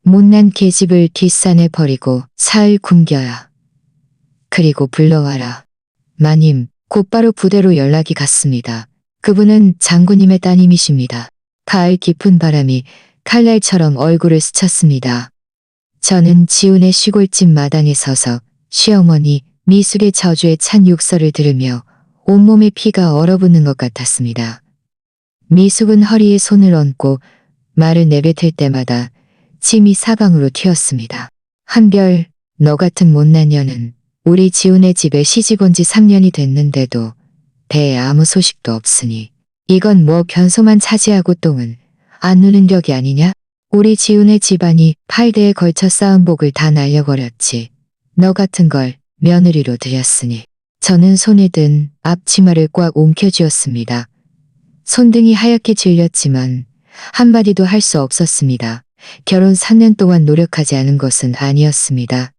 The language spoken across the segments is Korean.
못난 계집을 뒷산에 버리고 사흘 굶겨야. 그리고 불러와라. 마님, 곧바로 부대로 연락이 갔습니다. 그분은 장군님의 따님이십니다. 가을 깊은 바람이 칼날처럼 얼굴을 스쳤습니다. 저는 지훈의 시골집 마당에 서서 시어머니 미숙의 저주에 찬 욕설을 들으며 온몸에 피가 얼어붙는 것 같았습니다. 미숙은 허리에 손을 얹고 말을 내뱉을 때마다 침이 사방으로 튀었습니다. 한별, 너 같은 못난 년은 우리 지훈의 집에 시집 온 지 3년이 됐는데도 배에 아무 소식도 없으니 이건 뭐 변소만 차지하고 똥은 안 누는 격이 아니냐? 우리 지훈의 집안이 8대에 걸쳐 쌓은 복을 다 날려버렸지. 너 같은 걸 며느리로 들였으니. 저는 손에 든 앞치마를 꽉 움켜쥐었습니다. 손등이 하얗게 질렸지만 한마디도 할 수 없었습니다. 결혼 3년 동안 노력하지 않은 것은 아니었습니다.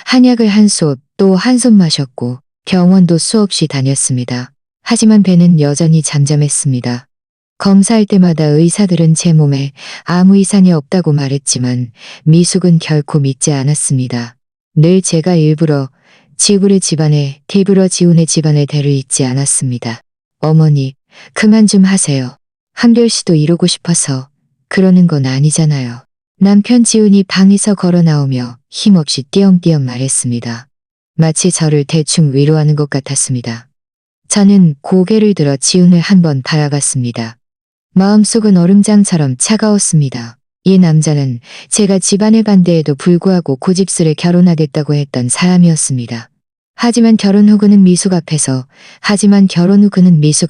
한약을 한 솥 또 한 솥 마셨고 병원도 수없이 다녔습니다. 하지만 배는 여전히 잠잠했습니다. 검사할 때마다 의사들은 제 몸에 아무 이상이 없다고 말했지만 미숙은 결코 믿지 않았습니다. 늘 제가 일부러 지불의 집안에 일부러 지훈의 집안을 데려있지 않았습니다. 어머니, 그만 좀 하세요. 한별 씨도 이러고 싶어서 그러는 건 아니잖아요. 남편 지훈이 방에서 걸어 나오며 힘없이 띄엄띄엄 말했습니다. 마치 저를 대충 위로하는 것 같았습니다. 저는 고개를 들어 지훈을 한번 바라봤습니다. 마음속은 얼음장처럼 차가웠습니다. 이 남자는 제가 집안의 반대에도 불구하고 고집스레 결혼하겠다고 했던 사람이었습니다. 하지만 결혼 후 그는 미숙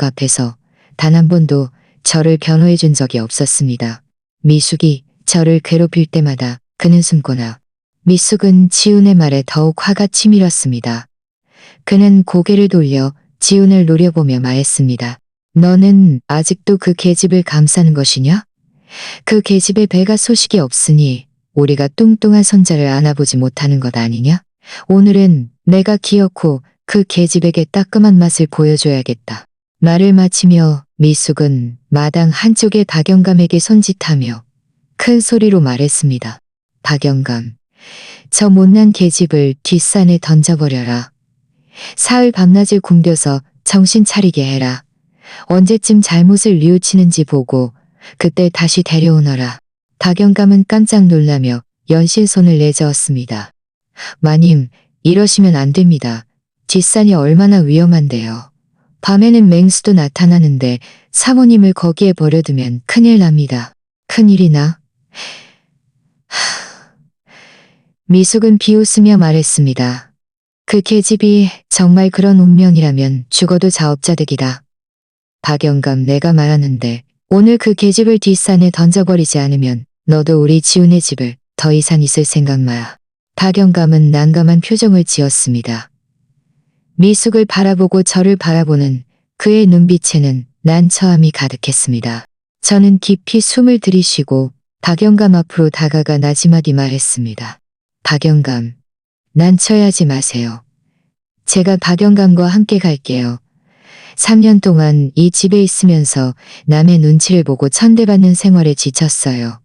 앞에서 단 한 번도 저를 변호해 준 적이 없었습니다. 미숙이 저를 괴롭힐 때마다 그는 숨거나 미숙은 지훈의 말에 더욱 화가 치밀었습니다. 그는 고개를 돌려 지훈을 노려보며 말했습니다. 너는 아직도 그 계집을 감싸는 것이냐? 그 계집의 배가 소식이 없으니 우리가 뚱뚱한 손자를 안아보지 못하는 것 아니냐? 오늘은 내가 기어코 그 계집에게 따끔한 맛을 보여줘야겠다. 말을 마치며 미숙은 마당 한쪽에 박영감에게 손짓하며 큰 소리로 말했습니다. 박영감, 저 못난 계집을 뒷산에 던져버려라. 사흘 밤낮을 굶겨서 정신 차리게 해라. 언제쯤 잘못을 뉘우치는지 보고 그때 다시 데려오너라. 박영감은 깜짝 놀라며 연신 손을 내저었습니다. 마님, 이러시면 안 됩니다. 뒷산이 얼마나 위험한데요. 밤에는 맹수도 나타나는데 사모님을 거기에 버려두면 큰일 납니다. 큰일이나? 미숙은 비웃으며 말했습니다. 그 계집이 정말 그런 운명이라면 죽어도 자업자득이다. 박영감, 내가 말하는데 오늘 그 계집을 뒷산에 던져버리지 않으면 너도 우리 지훈의 집을 더 이상 있을 생각 마야. 박영감은 난감한 표정을 지었습니다. 미숙을 바라보고 저를 바라보는 그의 눈빛에는 난처함이 가득했습니다. 저는 깊이 숨을 들이쉬고 박영감 앞으로 다가가 나지막이 말했습니다. 박영감, 난처해하지 마세요. 제가 박영감과 함께 갈게요. 3년 동안 이 집에 있으면서 남의 눈치를 보고 천대받는 생활에 지쳤어요.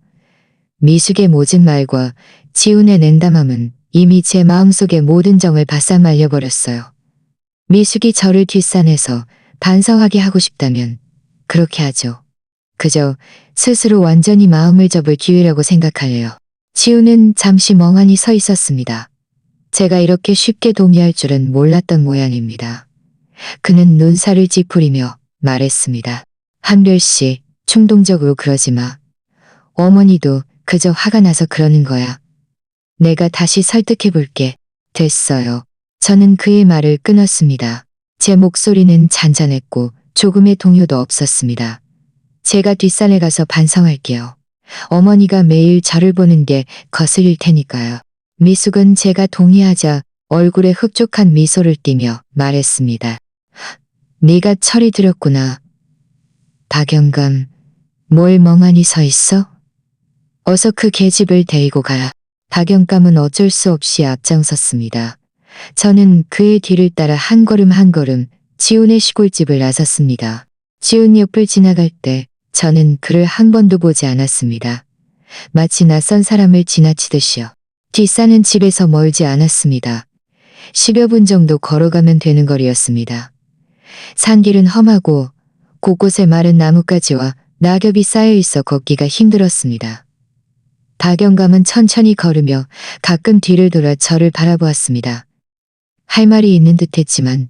미숙의 모진 말과 지훈의 냉담함은 이미 제 마음속의 모든 정을 바싹 말려버렸어요. 미숙이 저를 뒷산에서 반성하게 하고 싶다면 그렇게 하죠. 그저 스스로 완전히 마음을 접을 기회라고 생각할래요. 지훈은 잠시 멍하니 서 있었습니다. 제가 이렇게 쉽게 동의할 줄은 몰랐던 모양입니다. 그는 눈살을 찌푸리며 말했습니다. 한별 씨, 충동적으로 그러지 마. 어머니도 그저 화가 나서 그러는 거야. 내가 다시 설득해 볼게. 됐어요. 저는 그의 말을 끊었습니다. 제 목소리는 잔잔했고 조금의 동요도 없었습니다. 제가 뒷산에 가서 반성할게요. 어머니가 매일 저를 보는 게 거슬릴 테니까요. 미숙은 제가 동의하자 얼굴에 흡족한 미소를 띠며 말했습니다. 네가 철이 들었구나. 박영감, 뭘 멍하니 서 있어? 어서 그 계집을 데리고 가라. 박영감은 어쩔 수 없이 앞장섰습니다. 저는 그의 뒤를 따라 한 걸음 한 걸음 지훈의 시골집을 나섰습니다. 지훈 옆을 지나갈 때 저는 그를 한 번도 보지 않았습니다. 마치 낯선 사람을 지나치듯이요. 뒷산은 집에서 멀지 않았습니다. 10여 분 정도 걸어가면 되는 거리였습니다. 산길은 험하고 곳곳에 마른 나뭇가지와 낙엽이 쌓여 있어 걷기가 힘들었습니다. 박영감은 천천히 걸으며 가끔 뒤를 돌아 저를 바라보았습니다. 할 말이 있는 듯했지만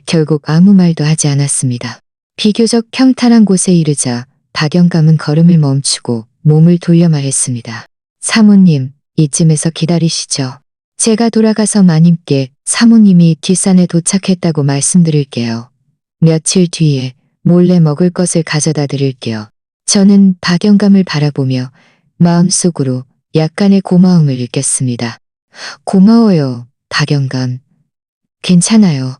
결국 아무 말도 하지 않았습니다. 비교적 평탄한 곳에 이르자 박영감은 걸음을 멈추고 몸을 돌려 말했습니다. 사모님, 이쯤에서 기다리시죠. 제가 돌아가서 마님께 사모님이 뒷산에 도착했다고 말씀드릴게요. 며칠 뒤에 몰래 먹을 것을 가져다 드릴게요. 저는 박영감을 바라보며 마음속으로 약간의 고마움을 느꼈습니다. 고마워요, 박영감. 괜찮아요.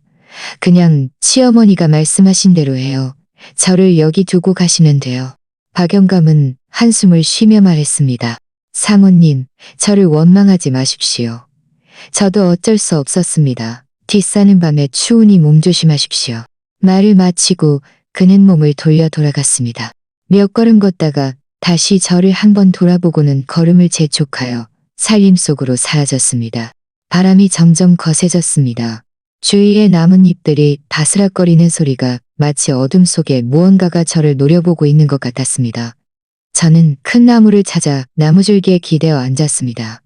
그냥 시어머니가 말씀하신 대로 해요. 저를 여기 두고 가시면 돼요. 박영감은 한숨을 쉬며 말했습니다. 사모님, 저를 원망하지 마십시오. 저도 어쩔 수 없었습니다. 뒷사는 밤에 추우니 몸조심하십시오. 말을 마치고 그는 몸을 돌려 돌아갔습니다. 몇 걸음 걷다가 다시 저를 한번 돌아보고는 걸음을 재촉하여 살림 속으로 사라졌습니다. 바람이 점점 거세졌습니다. 주위의 나뭇잎들이 바스락거리는 소리가 마치 어둠 속에 무언가가 저를 노려보고 있는 것 같았습니다. 저는 큰 나무를 찾아 나무줄기에 기대어 앉았습니다.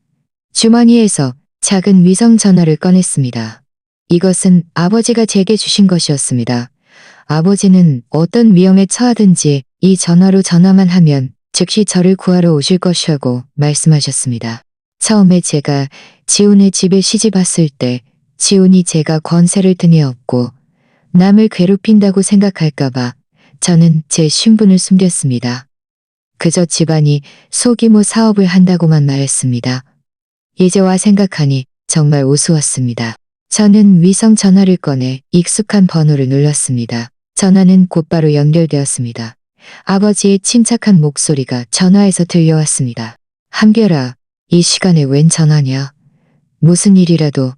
주머니에서 작은 위성 전화를 꺼냈습니다. 이것은 아버지가 제게 주신 것이었습니다. 아버지는 어떤 위험에 처하든지 이 전화로 전화만 하면 즉시 저를 구하러 오실 것이라고 말씀하셨습니다. 처음에 제가 지훈의 집에 시집 왔을 때 지훈이 제가 권세를 등에 업고 남을 괴롭힌다고 생각할까봐 저는 제 신분을 숨겼습니다. 그저 집안이 소규모 사업을 한다고만 말했습니다. 이제와 생각하니 정말 우스웠습니다. 저는 위성 전화를 꺼내 익숙한 번호를 눌렀습니다. 전화는 곧바로 연결되었습니다. 아버지의 침착한 목소리가 전화에서 들려왔습니다. 한별아, 이 시간에 웬 전화냐? 무슨 일이라도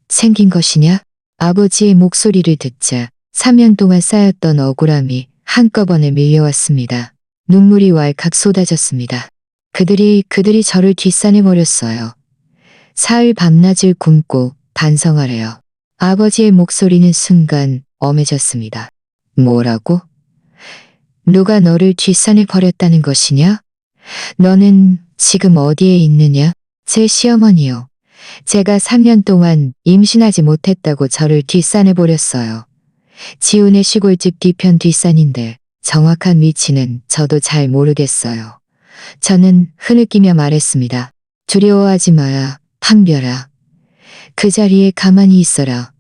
생긴 것이냐? 아버지의 목소리를 듣자 3년 동안 쌓였던 억울함이 한꺼번에 밀려왔습니다. 눈물이 왈칵 쏟아졌습니다. 그들이 저를 뒷산해버렸어요. 사흘 밤낮을 굶고 반성하래요. 아버지의 목소리는 순간 엄해졌습니다. 뭐라고? 누가 너를 뒷산해버렸다는 것이냐? 너는 지금 어디에 있느냐? 제 시어머니요. 제가 3년 동안 임신하지 못했다고 저를 뒷산해버렸어요. 지훈의 시골집 뒤편 뒷산인데 정확한 위치는 저도 잘 모르겠어요. 저는 흐느끼며 말했습니다. 두려워하지 마야, 한별아. 그 자리에 가만히 있어라.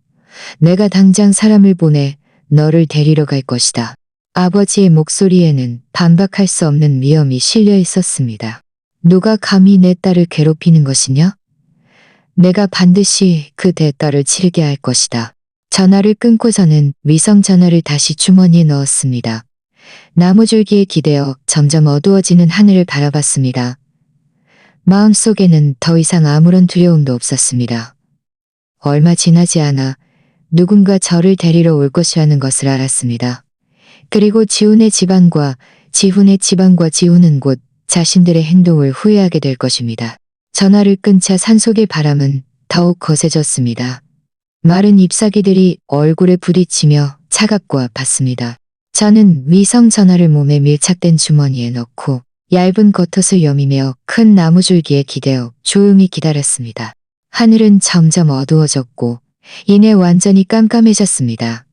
내가 당장 사람을 보내 너를 데리러 갈 것이다. 아버지의 목소리에는 반박할 수 없는 위험이 실려 있었습니다. 누가 감히 내 딸을 괴롭히는 것이냐? 내가 반드시 그 대가를 치르게 할 것이다. 전화를 끊고 저는 위성 전화를 다시 주머니에 넣었습니다. 나무줄기에 기대어 점점 어두워지는 하늘을 바라봤습니다. 마음속에는 더 이상 아무런 두려움도 없었습니다. 얼마 지나지 않아 누군가 저를 데리러 올 것이라는 것을 알았습니다. 그리고 지훈의 집안과 지훈은 곧 자신들의 행동을 후회하게 될 것입니다. 전화를 끊자 산속의 바람은 더욱 거세졌습니다. 마른 잎사귀들이 얼굴에 부딪히며 차갑고 아팠습니다. 저는 위성 전화를 몸에 밀착된 주머니에 넣고 얇은 겉옷을 여미며 큰 나무줄기에 기대어 조용히 기다렸습니다. 하늘은 점점 어두워졌고 이내 완전히 깜깜해졌습니다.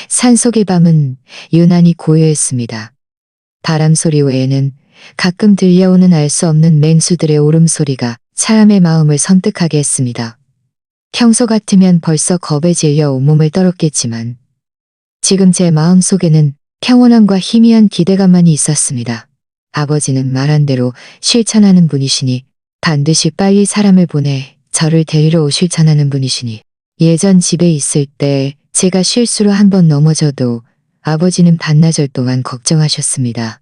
산속의 밤은 유난히 고요했습니다. 바람소리 외에는 가끔 들려오는 알 수 없는 맹수들의 울음소리가 사람의 마음을 섬뜩하게 했습니다. 평소 같으면 벌써 겁에 질려 온몸을 떨었겠지만 지금 제 마음속에는 평온함과 희미한 기대감만이 있었습니다. 아버지는 말한 대로 실천하는 분이시니 반드시 빨리 사람을 보내 저를 데리러 오실 전하는 분이시니 예전 집에 있을 때 제가 실수로 한번 넘어져도 아버지는 반나절 동안 걱정하셨습니다.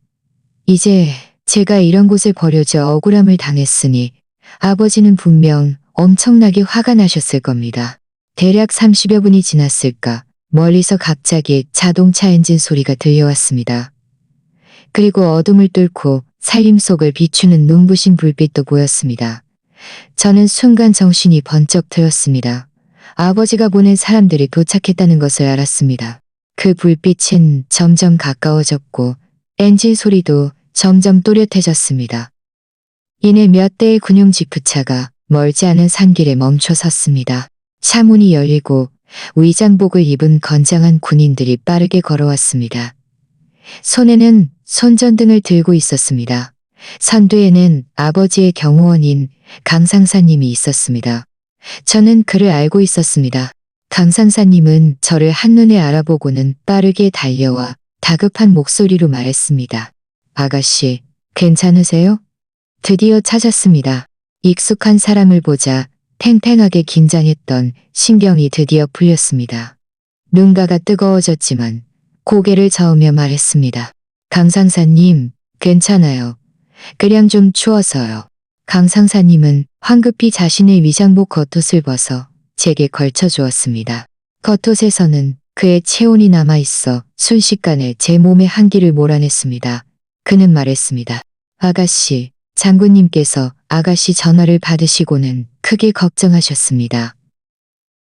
이제 제가 이런 곳에 버려져 억울함을 당했으니 아버지는 분명 엄청나게 화가 나셨을 겁니다. 대략 30여 분이 지났을까 멀리서 갑자기 자동차 엔진 소리가 들려왔습니다. 그리고 어둠을 뚫고 살림속을 비추는 눈부신 불빛도 보였습니다. 저는 순간 정신이 번쩍 들었습니다. 아버지가 보낸 사람들이 도착했다는 것을 알았습니다. 그 불빛은 점점 가까워졌고 엔진 소리도 점점 또렷해졌습니다. 이내 몇 대의 군용 지프차가 멀지 않은 산길에 멈춰 섰습니다. 차 문이 열리고 위장복을 입은 건장한 군인들이 빠르게 걸어왔습니다. 손에는 손전등을 들고 있었습니다. 선두에는 아버지의 경호원인 강상사님이 있었습니다. 저는 그를 알고 있었습니다. 강상사님은 저를 한눈에 알아보고는 빠르게 달려와 다급한 목소리로 말했습니다. 아가씨, 괜찮으세요? 드디어 찾았습니다. 익숙한 사람을 보자 팽팽하게 긴장했던 신경이 드디어 풀렸습니다. 눈가가 뜨거워졌지만 고개를 저으며 말했습니다. 강상사님, 괜찮아요. 그냥 좀 추워서요. 강상사님은 황급히 자신의 위장복 겉옷을 벗어 제게 걸쳐주었습니다. 겉옷에서는 그의 체온이 남아있어 순식간에 제 몸의 한기를 몰아냈습니다. 그는 말했습니다. 아가씨, 장군님께서 아가씨 전화를 받으시고는 크게 걱정하셨습니다.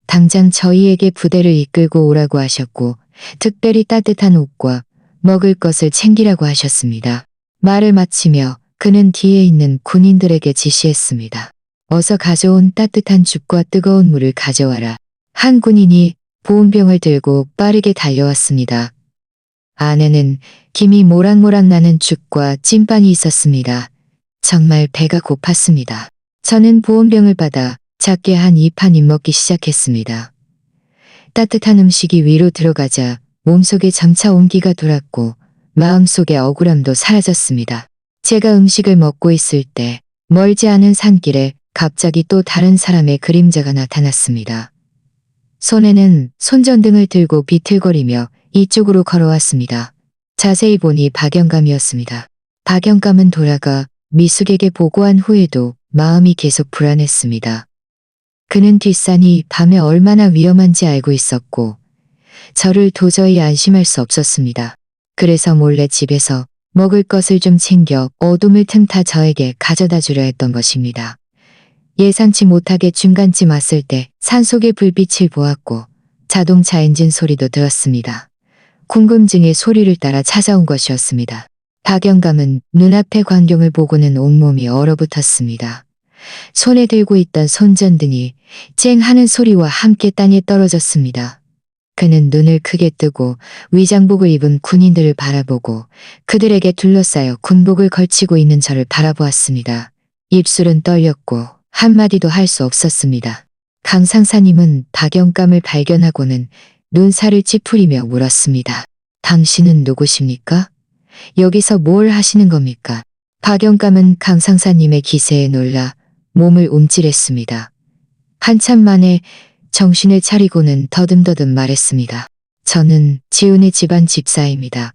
당장 저희에게 부대를 이끌고 오라고 하셨고 특별히 따뜻한 옷과 먹을 것을 챙기라고 하셨습니다. 말을 마치며 그는 뒤에 있는 군인들에게 지시했습니다. 어서 가져온 따뜻한 죽과 뜨거운 물을 가져와라. 한 군인이 보온병을 들고 빠르게 달려왔습니다. 안에는 김이 모락모락 나는 죽과 찐빵이 있었습니다. 정말 배가 고팠습니다. 저는 보온병을 받아 작게 한 입 한 입 먹기 시작했습니다. 따뜻한 음식이 위로 들어가자 몸속에 점차 온기가 돌았고 마음속의 억울함도 사라졌습니다. 제가 음식을 먹고 있을 때 멀지 않은 산길에 갑자기 또 다른 사람의 그림자가 나타났습니다. 손에는 손전등을 들고 비틀거리며 이쪽으로 걸어왔습니다. 자세히 보니 박영감이었습니다. 박영감은 돌아가 미숙에게 보고한 후에도 마음이 계속 불안했습니다. 그는 뒷산이 밤에 얼마나 위험한지 알고 있었고 저를 도저히 안심할 수 없었습니다. 그래서 몰래 집에서 먹을 것을 좀 챙겨 어둠을 틈타 저에게 가져다 주려 했던 것입니다. 예상치 못하게 중간쯤 왔을 때 산속의 불빛을 보았고 자동차 엔진 소리도 들었습니다. 궁금증의 소리를 따라 찾아온 것이었습니다. 박영감은 눈앞의 광경을 보고는 온몸이 얼어붙었습니다. 손에 들고 있던 손전등이 쨍 하는 소리와 함께 땅에 떨어졌습니다. 그는 눈을 크게 뜨고 위장복을 입은 군인들을 바라보고 그들에게 둘러싸여 군복을 걸치고 있는 저를 바라보았습니다. 입술은 떨렸고 한마디도 할 수 없었습니다. 강상사님은 박영감을 발견하고는 눈살을 찌푸리며 물었습니다. 당신은 누구십니까? 여기서 뭘 하시는 겁니까? 박영감은 강상사님의 기세에 놀라 몸을 움찔했습니다. 한참 만에 정신을 차리고는 더듬더듬 말했습니다. 저는 지훈의 집안 집사입니다.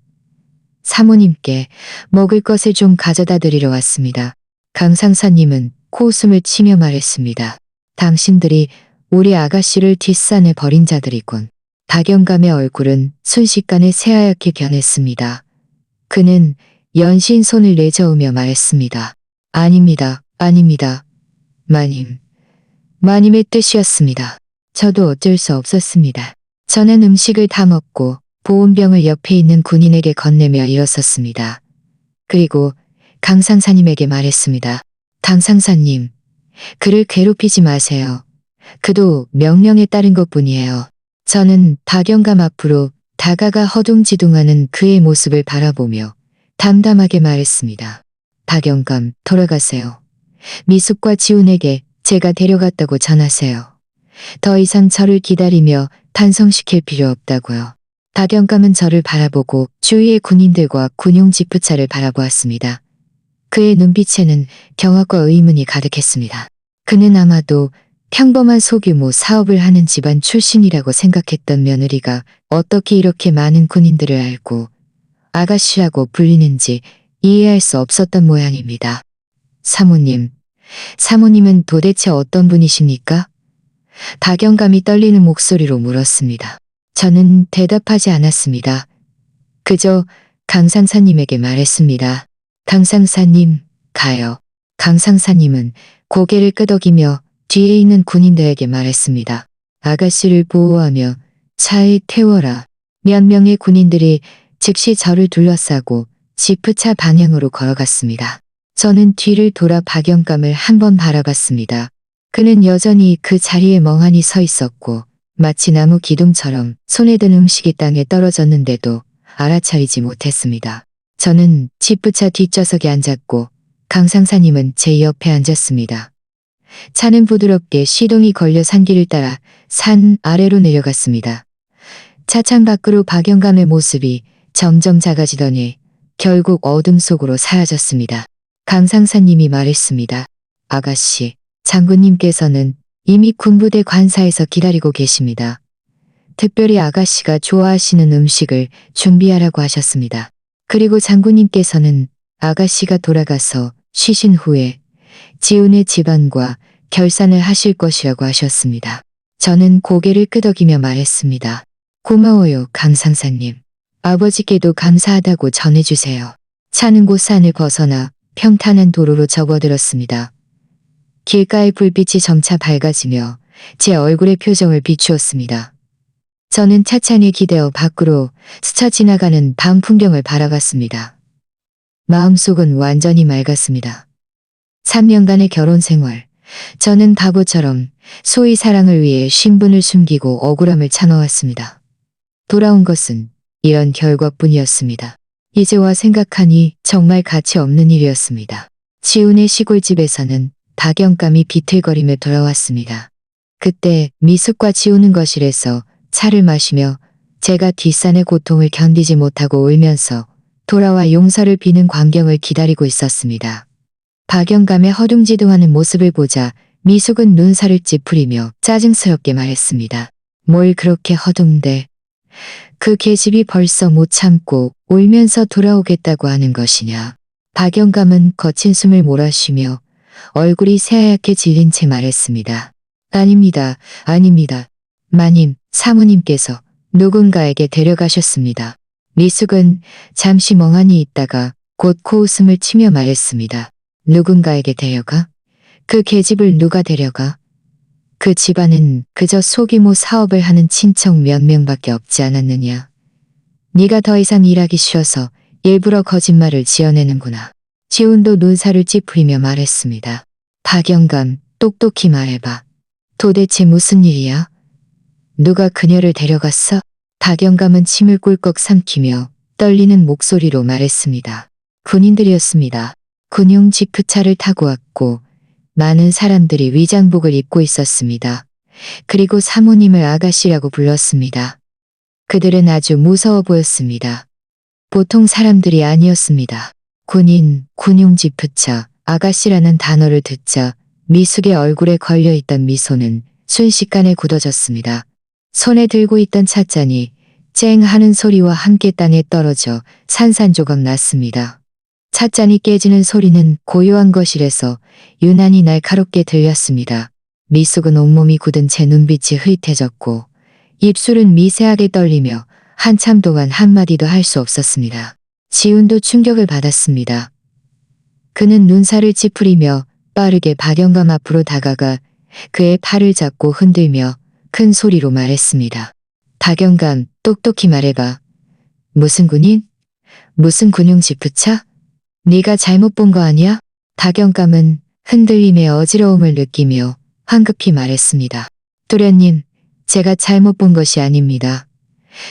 사모님께 먹을 것을 좀 가져다 드리러 왔습니다. 강상사님은 코웃음을 치며 말했습니다. 당신들이 우리 아가씨를 뒷산에 버린 자들이군. 박영감의 얼굴은 순식간에 새하얗게 변했습니다. 그는 연신 손을 내저으며 말했습니다. 아닙니다. 아닙니다. 마님의 뜻이었습니다. 저도 어쩔 수 없었습니다. 저는 음식을 다 먹고 보온병을 옆에 있는 군인에게 건네며 일어섰습니다. 그리고 강상사님에게 말했습니다. 강상사님, 그를 괴롭히지 마세요. 그도 명령에 따른 것뿐이에요. 저는 박영감 앞으로 다가가 허둥지둥하는 그의 모습을 바라보며 담담하게 말했습니다. 박영감, 돌아가세요. 미숙과 지훈에게 제가 데려갔다고 전하세요. 더 이상 저를 기다리며 반성시킬 필요 없다고요. 박영감은 저를 바라보고 주위의 군인들과 군용 지프차를 바라보았습니다. 그의 눈빛에는 경악과 의문이 가득했습니다. 그는 아마도 평범한 소규모 사업을 하는 집안 출신이라고 생각했던 며느리가 어떻게 이렇게 많은 군인들을 알고 아가씨라고 불리는지 이해할 수 없었던 모양입니다. 사모님은 도대체 어떤 분이십니까? 박영감이 떨리는 목소리로 물었습니다. 저는 대답하지 않았습니다. 그저 강상사님에게 말했습니다. 강상사님, 가요. 강상사님은 고개를 끄덕이며 뒤에 있는 군인들에게 말했습니다. 아가씨를 보호하며 차에 태워라. 몇 명의 군인들이 즉시 저를 둘러싸고 지프차 방향으로 걸어갔습니다. 저는 뒤를 돌아 박영감을 한번 바라봤습니다. 그는 여전히 그 자리에 멍하니 서 있었고 마치 나무 기둥처럼 손에 든 음식이 땅에 떨어졌는데도 알아차리지 못했습니다. 저는 지프차 뒷좌석에 앉았고 강상사님은 제 옆에 앉았습니다. 차는 부드럽게 시동이 걸려 산길을 따라 산 아래로 내려갔습니다. 차창 밖으로 박영감의 모습이 점점 작아지더니 결국 어둠 속으로 사라졌습니다. 강상사님이 말했습니다. 아가씨, 장군님께서는 이미 군부대 관사에서 기다리고 계십니다. 특별히 아가씨가 좋아하시는 음식을 준비하라고 하셨습니다. 그리고 장군님께서는 아가씨가 돌아가서 쉬신 후에 지훈의 집안과 결산을 하실 것이라고 하셨습니다. 저는 고개를 끄덕이며 말했습니다. 고마워요, 강상사님. 아버지께도 감사하다고 전해주세요. 차는 곧 산을 벗어나 평탄한 도로로 접어들었습니다. 길가의 불빛이 점차 밝아지며 제 얼굴의 표정을 비추었습니다. 저는 차창에 기대어 밖으로 스쳐 지나가는 밤 풍경을 바라봤습니다. 마음속은 완전히 맑았습니다. 3년간의 결혼 생활, 저는 바보처럼 소희 사랑을 위해 신분을 숨기고 억울함을 참아왔습니다. 돌아온 것은 이런 결과뿐이었습니다. 이제와 생각하니 정말 가치 없는 일이었습니다. 지훈의 시골집에서는 박영감이 비틀거리며 돌아왔습니다. 그때 미숙과 지훈은 거실에서 차를 마시며 제가 뒷산의 고통을 견디지 못하고 울면서 돌아와 용서를 비는 광경을 기다리고 있었습니다. 박영감의 허둥지둥하는 모습을 보자 미숙은 눈살을 찌푸리며 짜증스럽게 말했습니다. 뭘 그렇게 허둥대. 그 계집이 벌써 못 참고 울면서 돌아오겠다고 하는 것이냐. 박영감은 거친 숨을 몰아쉬며 얼굴이 새하얗게 질린 채 말했습니다. 아닙니다. 아닙니다. 마님, 사모님께서 누군가에게 데려가셨습니다. 미숙은 잠시 멍하니 있다가 곧 코웃음을 치며 말했습니다. 누군가에게 데려가? 그 계집을 누가 데려가? 그 집안은 그저 소규모 사업을 하는 친척 몇 명밖에 없지 않았느냐. 네가 더 이상 일하기 싫어서 일부러 거짓말을 지어내는구나. 지훈도 눈살을 찌푸리며 말했습니다. 박영감, 똑똑히 말해봐. 도대체 무슨 일이야? 누가 그녀를 데려갔어? 박영감은 침을 꿀꺽 삼키며 떨리는 목소리로 말했습니다. 군인들이었습니다. 군용 지프차를 타고 왔고 많은 사람들이 위장복을 입고 있었습니다. 그리고 사모님을 아가씨라고 불렀습니다. 그들은 아주 무서워 보였습니다. 보통 사람들이 아니었습니다. 군인, 군용 지프차, 아가씨라는 단어를 듣자 미숙의 얼굴에 걸려있던 미소는 순식간에 굳어졌습니다. 손에 들고 있던 찻잔이 쨍 하는 소리와 함께 땅에 떨어져 산산조각 났습니다. 찻잔이 깨지는 소리는 고요한 거실에서 유난히 날카롭게 들렸습니다. 미숙은 온몸이 굳은 채 눈빛이 흐릿해졌고 입술은 미세하게 떨리며 한참 동안 한마디도 할 수 없었습니다. 지훈도 충격을 받았습니다. 그는 눈살을 찌푸리며 빠르게 박영감 앞으로 다가가 그의 팔을 잡고 흔들며 큰 소리로 말했습니다. 박영감, 똑똑히 말해봐. 무슨 군인? 무슨 군용 지프차? 네가 잘못 본 거 아니야? 박영감은 흔들림의 어지러움을 느끼며 황급히 말했습니다. 도련님, 제가 잘못 본 것이 아닙니다.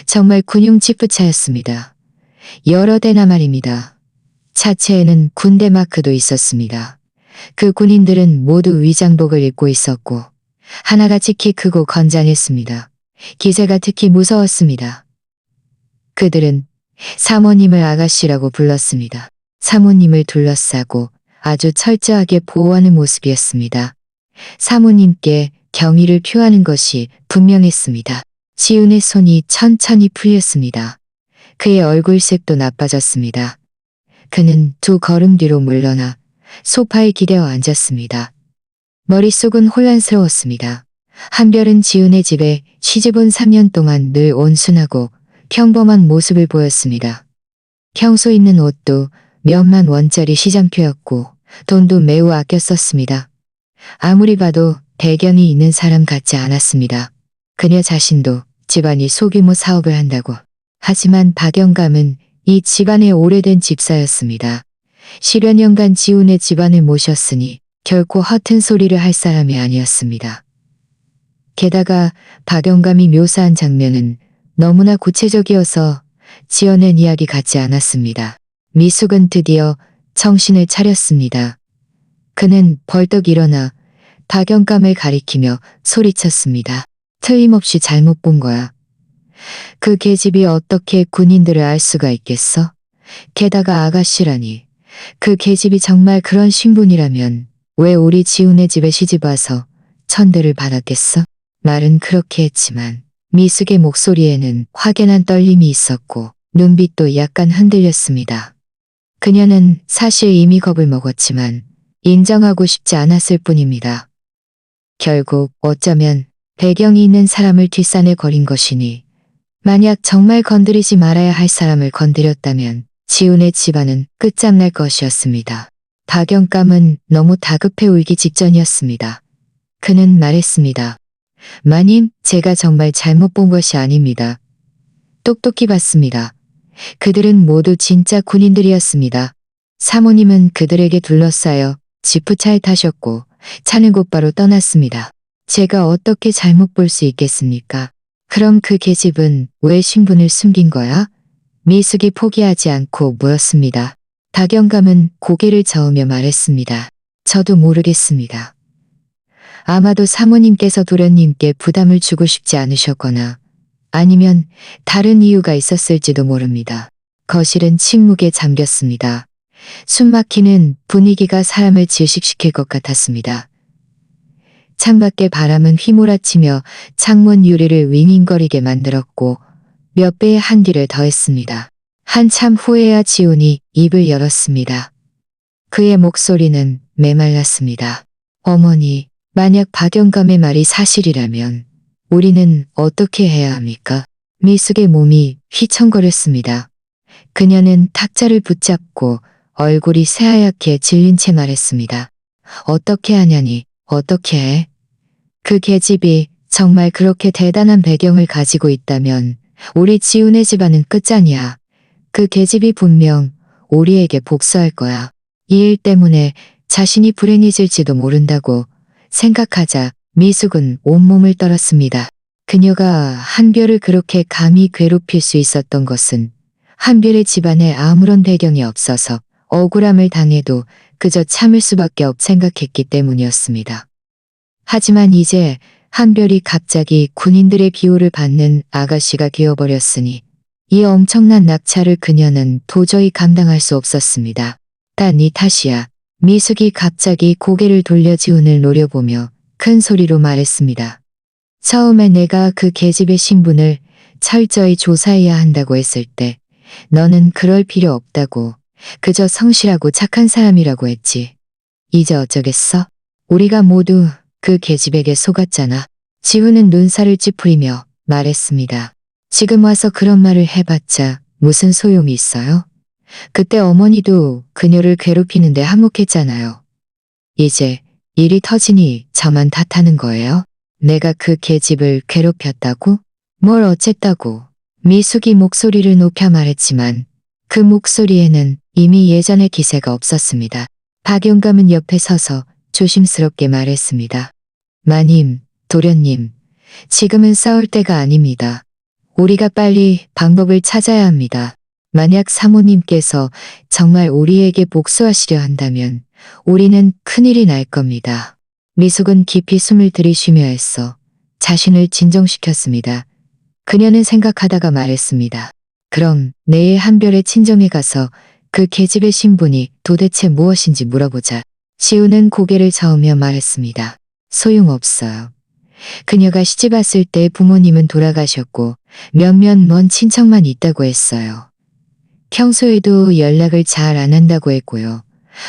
정말 군용 지프차였습니다. 여러 대나 말입니다. 차체에는 군대 마크도 있었습니다. 그 군인들은 모두 위장복을 입고 있었고 하나같이 키 크고 건장했습니다. 기세가 특히 무서웠습니다. 그들은 사모님을 아가씨라고 불렀습니다. 사모님을 둘러싸고 아주 철저하게 보호하는 모습이었습니다. 사모님께 경의를 표하는 것이 분명했습니다. 지훈의 손이 천천히 풀렸습니다. 그의 얼굴색도 나빠졌습니다. 그는 두 걸음 뒤로 물러나 소파에 기대어 앉았습니다. 머릿속은 혼란스러웠습니다. 한별은 지훈의 집에 시집온 3년 동안 늘 온순하고 평범한 모습을 보였습니다. 평소 입는 옷도 몇만 원짜리 시장표였고 돈도 매우 아껴 썼습니다. 아무리 봐도 배경이 있는 사람 같지 않았습니다. 그녀 자신도 집안이 소규모 사업을 한다고. 하지만 박영감은 이 집안의 오래된 집사였습니다. 10여 년간 지훈의 집안을 모셨으니 결코 허튼 소리를 할 사람이 아니었습니다. 게다가 박영감이 묘사한 장면은 너무나 구체적이어서 지어낸 이야기 같지 않았습니다. 미숙은 드디어 정신을 차렸습니다. 그는 벌떡 일어나 박영감을 가리키며 소리쳤습니다. 틀림없이 잘못 본 거야. 그 계집이 어떻게 군인들을 알 수가 있겠어? 게다가 아가씨라니. 그 계집이 정말 그런 신분이라면 왜 우리 지훈의 집에 시집와서 천대를 받았겠어? 말은 그렇게 했지만 미숙의 목소리에는 확연한 떨림이 있었고 눈빛도 약간 흔들렸습니다. 그녀는 사실 이미 겁을 먹었지만 인정하고 싶지 않았을 뿐입니다. 결국 어쩌면 배경이 있는 사람을 뒷산에 거린 것이니 만약 정말 건드리지 말아야 할 사람을 건드렸다면 지훈의 집안은 끝장날 것이었습니다. 박영감은 너무 다급해 울기 직전이었습니다. 그는 말했습니다. 마님, 제가 정말 잘못 본 것이 아닙니다. 똑똑히 봤습니다. 그들은 모두 진짜 군인들이었습니다. 사모님은 그들에게 둘러싸여 지프차에 타셨고 차는 곧바로 떠났습니다. 제가 어떻게 잘못 볼 수 있겠습니까? 그럼 그 계집은 왜 신분을 숨긴 거야? 미숙이 포기하지 않고 물었습니다. 박영감은 고개를 저으며 말했습니다. 저도 모르겠습니다. 아마도 사모님께서 도련님께 부담을 주고 싶지 않으셨거나 아니면 다른 이유가 있었을지도 모릅니다. 거실은 침묵에 잠겼습니다. 숨막히는 분위기가 사람을 질식시킬 것 같았습니다. 창밖의 바람은 휘몰아치며 창문 유리를 윙윙거리게 만들었고 몇 배의 한기를 더했습니다. 한참 후에야 지훈이 입을 열었습니다. 그의 목소리는 메말랐습니다. 어머니, 만약 박영감의 말이 사실이라면 우리는 어떻게 해야 합니까? 미숙의 몸이 휘청거렸습니다. 그녀는 탁자를 붙잡고 얼굴이 새하얗게 질린 채 말했습니다. 어떻게 하냐니, 어떻게 해? 그 계집이 정말 그렇게 대단한 배경을 가지고 있다면 우리 지훈의 집안은 끝장이야. 그 계집이 분명 우리에게 복수할 거야. 이 일 때문에 자신이 불행해질지도 모른다고 생각하자 미숙은 온몸을 떨었습니다. 그녀가 한별을 그렇게 감히 괴롭힐 수 있었던 것은 한별의 집안에 아무런 배경이 없어서 억울함을 당해도 그저 참을 수밖에 없 생각했기 때문이었습니다. 하지만 이제 한별이 갑자기 군인들의 비호를 받는 아가씨가 되어버렸으니 이 엄청난 낙차를 그녀는 도저히 감당할 수 없었습니다. 다 네 탓이야. 미숙이 갑자기 고개를 돌려 지훈을 노려보며 큰 소리로 말했습니다. 처음에 내가 그 계집의 신분을 철저히 조사해야 한다고 했을 때 너는 그럴 필요 없다고 그저 성실하고 착한 사람이라고 했지. 이제 어쩌겠어? 우리가 모두 그 계집에게 속았잖아. 지훈은 눈살을 찌푸리며 말했습니다. 지금 와서 그런 말을 해봤자 무슨 소용이 있어요? 그때 어머니도 그녀를 괴롭히는데 한몫했잖아요. 이제 일이 터지니 저만 탓하는 거예요? 내가 그 계집을 괴롭혔다고? 뭘 어쨌다고? 미숙이 목소리를 높여 말했지만 그 목소리에는 이미 예전의 기세가 없었습니다. 박영감은 옆에 서서 조심스럽게 말했습니다. 마님, 도련님, 지금은 싸울 때가 아닙니다. 우리가 빨리 방법을 찾아야 합니다. 만약 사모님께서 정말 우리에게 복수하시려 한다면 우리는 큰일이 날 겁니다. 미숙은 깊이 숨을 들이쉬며 애써 자신을 진정시켰습니다. 그녀는 생각하다가 말했습니다. 그럼 내일 한별의 친정에 가서 그 계집의 신분이 도대체 무엇인지 물어보자. 지훈은 고개를 저으며 말했습니다. 소용없어요. 그녀가 시집 왔을 때 부모님은 돌아가셨고 몇몇 먼 친척만 있다고 했어요. 평소에도 연락을 잘 안 한다고 했고요.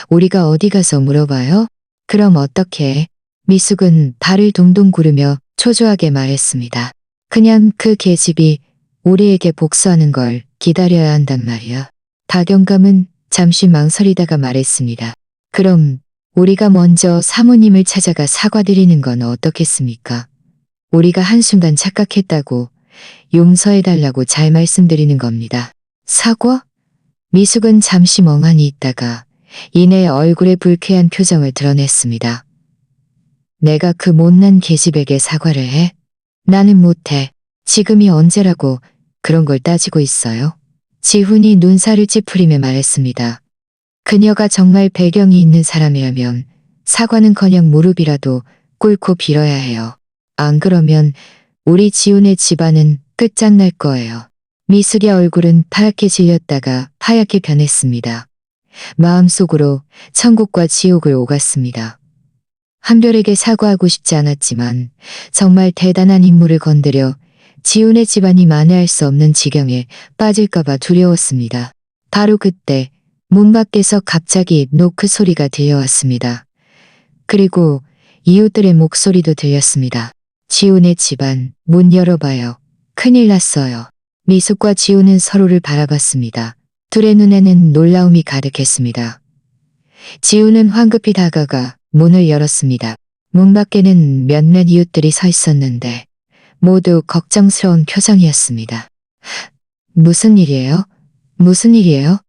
우리가 어디 가서 물어봐요? 그럼 어떻게 해? 미숙은 발을 동동 구르며 초조하게 말했습니다. 그냥 그 계집이 우리에게 복수하는 걸 기다려야 한단 말이야. 박영감은 잠시 망설이다가 말했습니다. 그럼 우리가 먼저 사모님을 찾아가 사과드리는 건 어떻겠습니까? 우리가 한순간 착각했다고 용서해달라고 잘 말씀드리는 겁니다. 사과? 미숙은 잠시 멍하니 있다가 이내 얼굴에 불쾌한 표정을 드러냈습니다. 내가 그 못난 계집에게 사과를 해? 나는 못해. 지금이 언제라고 그런 걸 따지고 있어요? 지훈이 눈살을 찌푸리며 말했습니다. 그녀가 정말 배경이 있는 사람이라면 사과는커녕 무릎이라도 꿇고 빌어야 해요. 안 그러면 우리 지훈의 집안은 끝장날 거예요. 미숙의 얼굴은 파랗게 질렸다가 하얗게 변했습니다. 마음속으로 천국과 지옥을 오갔습니다. 한별에게 사과하고 싶지 않았지만 정말 대단한 인물을 건드려 지훈의 집안이 만회할 수 없는 지경에 빠질까봐 두려웠습니다. 바로 그때 문 밖에서 갑자기 노크 소리가 들려왔습니다. 그리고 이웃들의 목소리도 들렸습니다. 지훈의 집안, 문 열어봐요. 큰일 났어요. 미숙과 지훈은 서로를 바라봤습니다. 둘의 눈에는 놀라움이 가득했습니다. 지훈은 황급히 다가가 문을 열었습니다. 문 밖에는 몇몇 이웃들이 서 있었는데 모두 걱정스러운 표정이었습니다. 무슨 일이에요? 무슨 일이에요?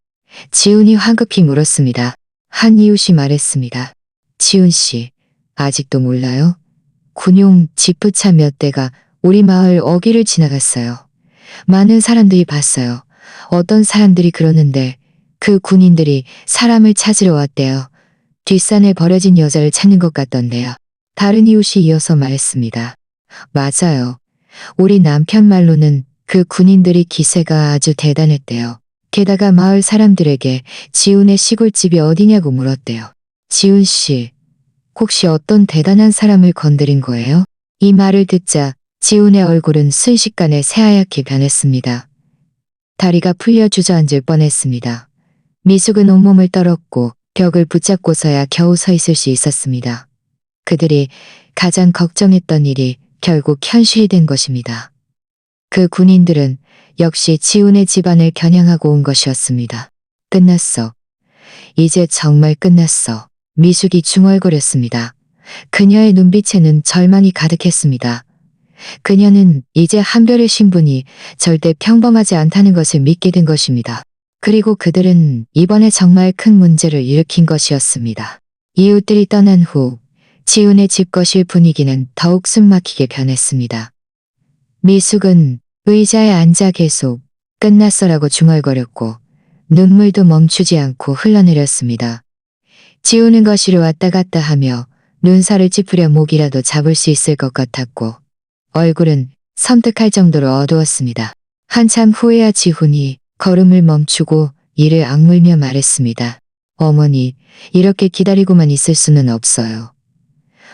지훈이 황급히 물었습니다. 한 이웃이 말했습니다. 지훈 씨, 아직도 몰라요? 군용 지프차 몇 대가 우리 마을 어귀를 지나갔어요. 많은 사람들이 봤어요. 어떤 사람들이 그러는데 그 군인들이 사람을 찾으러 왔대요. 뒷산에 버려진 여자를 찾는 것 같던데요. 다른 이웃이 이어서 말했습니다. 맞아요. 우리 남편 말로는 그 군인들이 기세가 아주 대단했대요. 게다가 마을 사람들에게 지훈의 시골집이 어디냐고 물었대요. 지훈 씨, 혹시 어떤 대단한 사람을 건드린 거예요? 이 말을 듣자 지훈의 얼굴은 순식간에 새하얗게 변했습니다. 다리가 풀려 주저앉을 뻔했습니다. 미숙은 온몸을 떨었고 벽을 붙잡고서야 겨우 서 있을 수 있었습니다. 그들이 가장 걱정했던 일이 결국 현실이 된 것입니다. 그 군인들은 역시 지훈의 집안을 겨냥하고 온 것이었습니다. 끝났어. 이제 정말 끝났어. 미숙이 중얼거렸습니다. 그녀의 눈빛에는 절망이 가득했습니다. 그녀는 이제 한별의 신분이 절대 평범하지 않다는 것을 믿게 된 것입니다. 그리고 그들은 이번에 정말 큰 문제를 일으킨 것이었습니다. 이웃들이 떠난 후 지훈의 집 거실 분위기는 더욱 숨막히게 변했습니다. 미숙은 의자에 앉아 계속 끝났어라고 중얼거렸고 눈물도 멈추지 않고 흘러내렸습니다. 지훈은 거실을 왔다 갔다 하며 눈살을 찌푸려 목이라도 잡을 수 있을 것 같았고 얼굴은 섬뜩할 정도로 어두웠습니다. 한참 후에야 지훈이 걸음을 멈추고 이를 악물며 말했습니다. 어머니, 이렇게 기다리고만 있을 수는 없어요.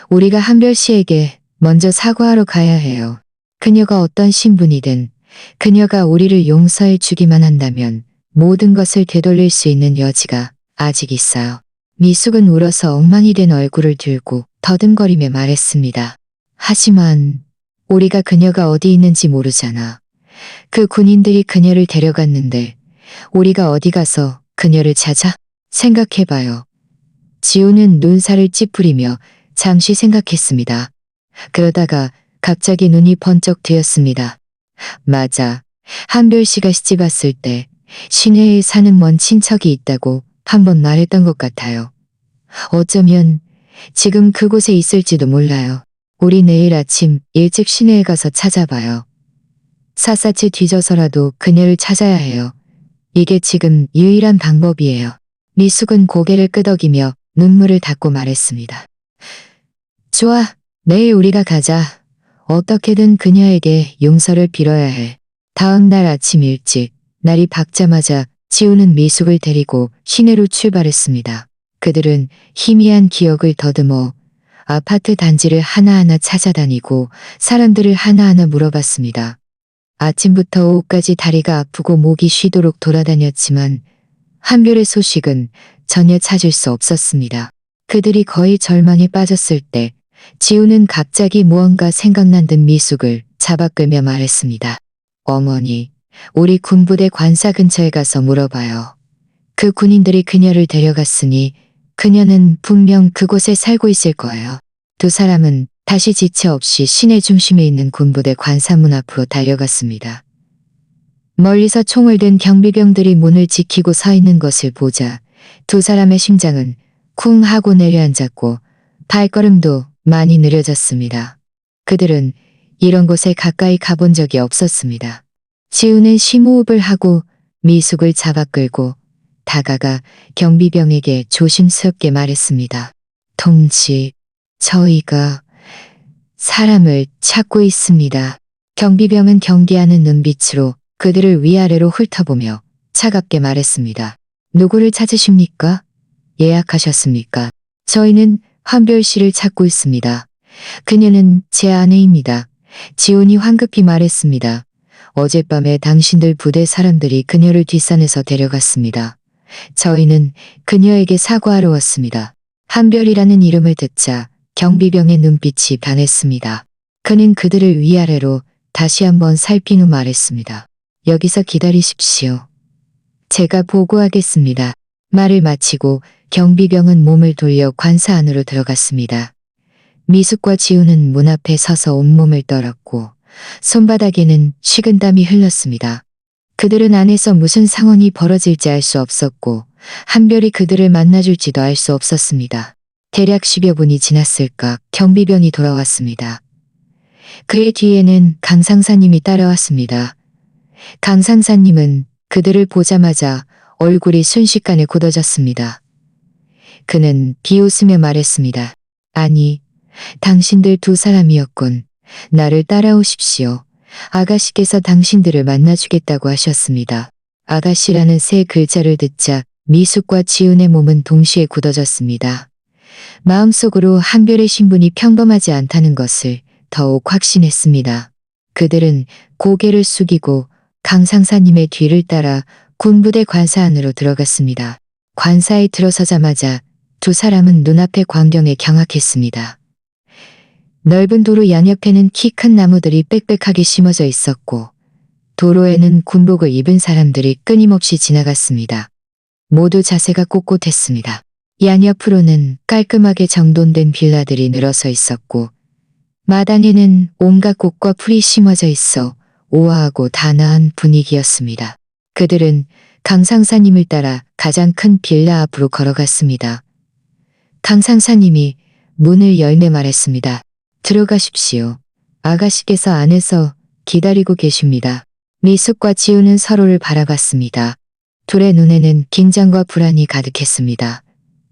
우리가 한별 씨에게 먼저 사과하러 가야 해요. 그녀가 어떤 신분이든 그녀가 우리를 용서해 주기만 한다면 모든 것을 되돌릴 수 있는 여지가 아직 있어요. 미숙은 울어서 엉망이 된 얼굴을 들고 더듬거리며 말했습니다. 하지만 우리가 그녀가 어디 있는지 모르잖아. 그 군인들이 그녀를 데려갔는데 우리가 어디 가서 그녀를 찾아? 생각해봐요. 지훈은 눈살을 찌푸리며 잠시 생각했습니다. 그러다가 갑자기 눈이 번쩍 뜨였습니다. 맞아. 한별 씨가 시집 왔을 때 시내에 사는 먼 친척이 있다고 한번 말했던 것 같아요. 어쩌면 지금 그곳에 있을지도 몰라요. 우리 내일 아침 일찍 시내에 가서 찾아봐요. 샅샅이 뒤져서라도 그녀를 찾아야 해요. 이게 지금 유일한 방법이에요. 미숙은 고개를 끄덕이며 눈물을 닦고 말했습니다. 좋아, 내일 우리가 가자. 어떻게든 그녀에게 용서를 빌어야 해. 다음 날 아침 일찍 날이 밝자마자 지훈은 미숙을 데리고 시내로 출발했습니다. 그들은 희미한 기억을 더듬어 아파트 단지를 하나하나 찾아다니고 사람들을 하나하나 물어봤습니다. 아침부터 오후까지 다리가 아프고 목이 쉬도록 돌아다녔지만 한별의 소식은 전혀 찾을 수 없었습니다. 그들이 거의 절망에 빠졌을 때 지훈은 갑자기 무언가 생각난 듯 미숙을 잡아 끌며 말했습니다. 어머니, 우리 군부대 관사 근처에 가서 물어봐요. 그 군인들이 그녀를 데려갔으니 그녀는 분명 그곳에 살고 있을 거예요. 두 사람은 다시 지체 없이 시내 중심에 있는 군부대 관사문 앞으로 달려갔습니다. 멀리서 총을 든 경비병들이 문을 지키고 서 있는 것을 보자 두 사람의 심장은 쿵 하고 내려앉았고 발걸음도 많이 느려졌습니다. 그들은 이런 곳에 가까이 가본 적이 없었습니다. 지우는 심호흡을 하고 미숙을 잡아 끌고 다가가 경비병에게 조심스럽게 말했습니다. 동지, 저희가 사람을 찾고 있습니다. 경비병은 경계하는 눈빛으로 그들을 위아래로 훑어보며 차갑게 말했습니다. 누구를 찾으십니까? 예약하셨습니까? 저희는 한별 씨를 찾고 있습니다. 그녀는 제 아내입니다. 지훈이 황급히 말했습니다. 어젯밤에 당신들 부대 사람들이 그녀를 뒷산에서 데려갔습니다. 저희는 그녀에게 사과하러 왔습니다. 한별이라는 이름을 듣자 경비병의 눈빛이 변했습니다. 그는 그들을 위아래로 다시 한번 살핀 후 말했습니다. 여기서 기다리십시오. 제가 보고하겠습니다. 말을 마치고 경비병은 몸을 돌려 관사 안으로 들어갔습니다. 미숙과 지우는 문 앞에 서서 온몸을 떨었고 손바닥에는 식은땀이 흘렀습니다. 그들은 안에서 무슨 상황이 벌어질지 알 수 없었고 한별이 그들을 만나줄지도 알 수 없었습니다. 대략 10여 분이 지났을까 경비병이 돌아왔습니다. 그의 뒤에는 강 상사님이 따라왔습니다. 강 상사님은 그들을 보자마자 얼굴이 순식간에 굳어졌습니다. 그는 비웃으며 말했습니다. 아니, 당신들 두 사람이었군. 나를 따라오십시오. 아가씨께서 당신들을 만나주겠다고 하셨습니다. 아가씨라는 세 글자를 듣자 미숙과 지훈의 몸은 동시에 굳어졌습니다. 마음속으로 한별의 신분이 평범하지 않다는 것을 더욱 확신했습니다. 그들은 고개를 숙이고 강 상사님의 뒤를 따라 군부대 관사 안으로 들어갔습니다. 관사에 들어서자마자 두 사람은 눈앞의 광경에 경악했습니다. 넓은 도로 양옆에는 키 큰 나무들이 빽빽하게 심어져 있었고 도로에는 군복을 입은 사람들이 끊임없이 지나갔습니다. 모두 자세가 꼿꼿했습니다. 양옆으로는 깔끔하게 정돈된 빌라들이 늘어서 있었고 마당에는 온갖 꽃과 풀이 심어져 있어 우아하고 단아한 분위기였습니다. 그들은 강 상사님을 따라 가장 큰 빌라 앞으로 걸어갔습니다. 강 상사님이 문을 열매 말했습니다. 들어가십시오. 아가씨께서 안에서 기다리고 계십니다. 미숙과 지우는 서로를 바라봤습니다. 둘의 눈에는 긴장과 불안이 가득했습니다.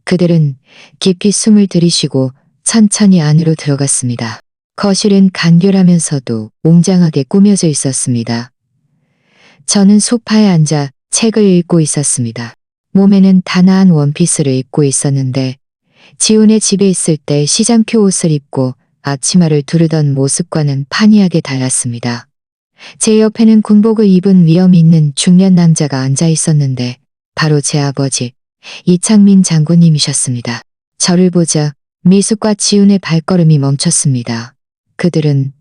그들은 깊이 숨을 들이쉬고 천천히 안으로 들어갔습니다. 거실은 간결하면서도 웅장하게 꾸며져 있었습니다. 저는 소파에 앉아 책을 읽고 있었습니다. 몸에는 단아한 원피스를 입고 있었는데 지훈의 집에 있을 때 시장표 옷을 입고 앞치마를 두르던 모습과는 판이하게 달랐습니다. 제 옆에는 군복을 입은 위엄 있는 중년 남자가 앉아 있었는데 바로 제 아버지 이창민 장군님이셨습니다. 저를 보자 미숙과 지훈의 발걸음이 멈췄습니다. 그들은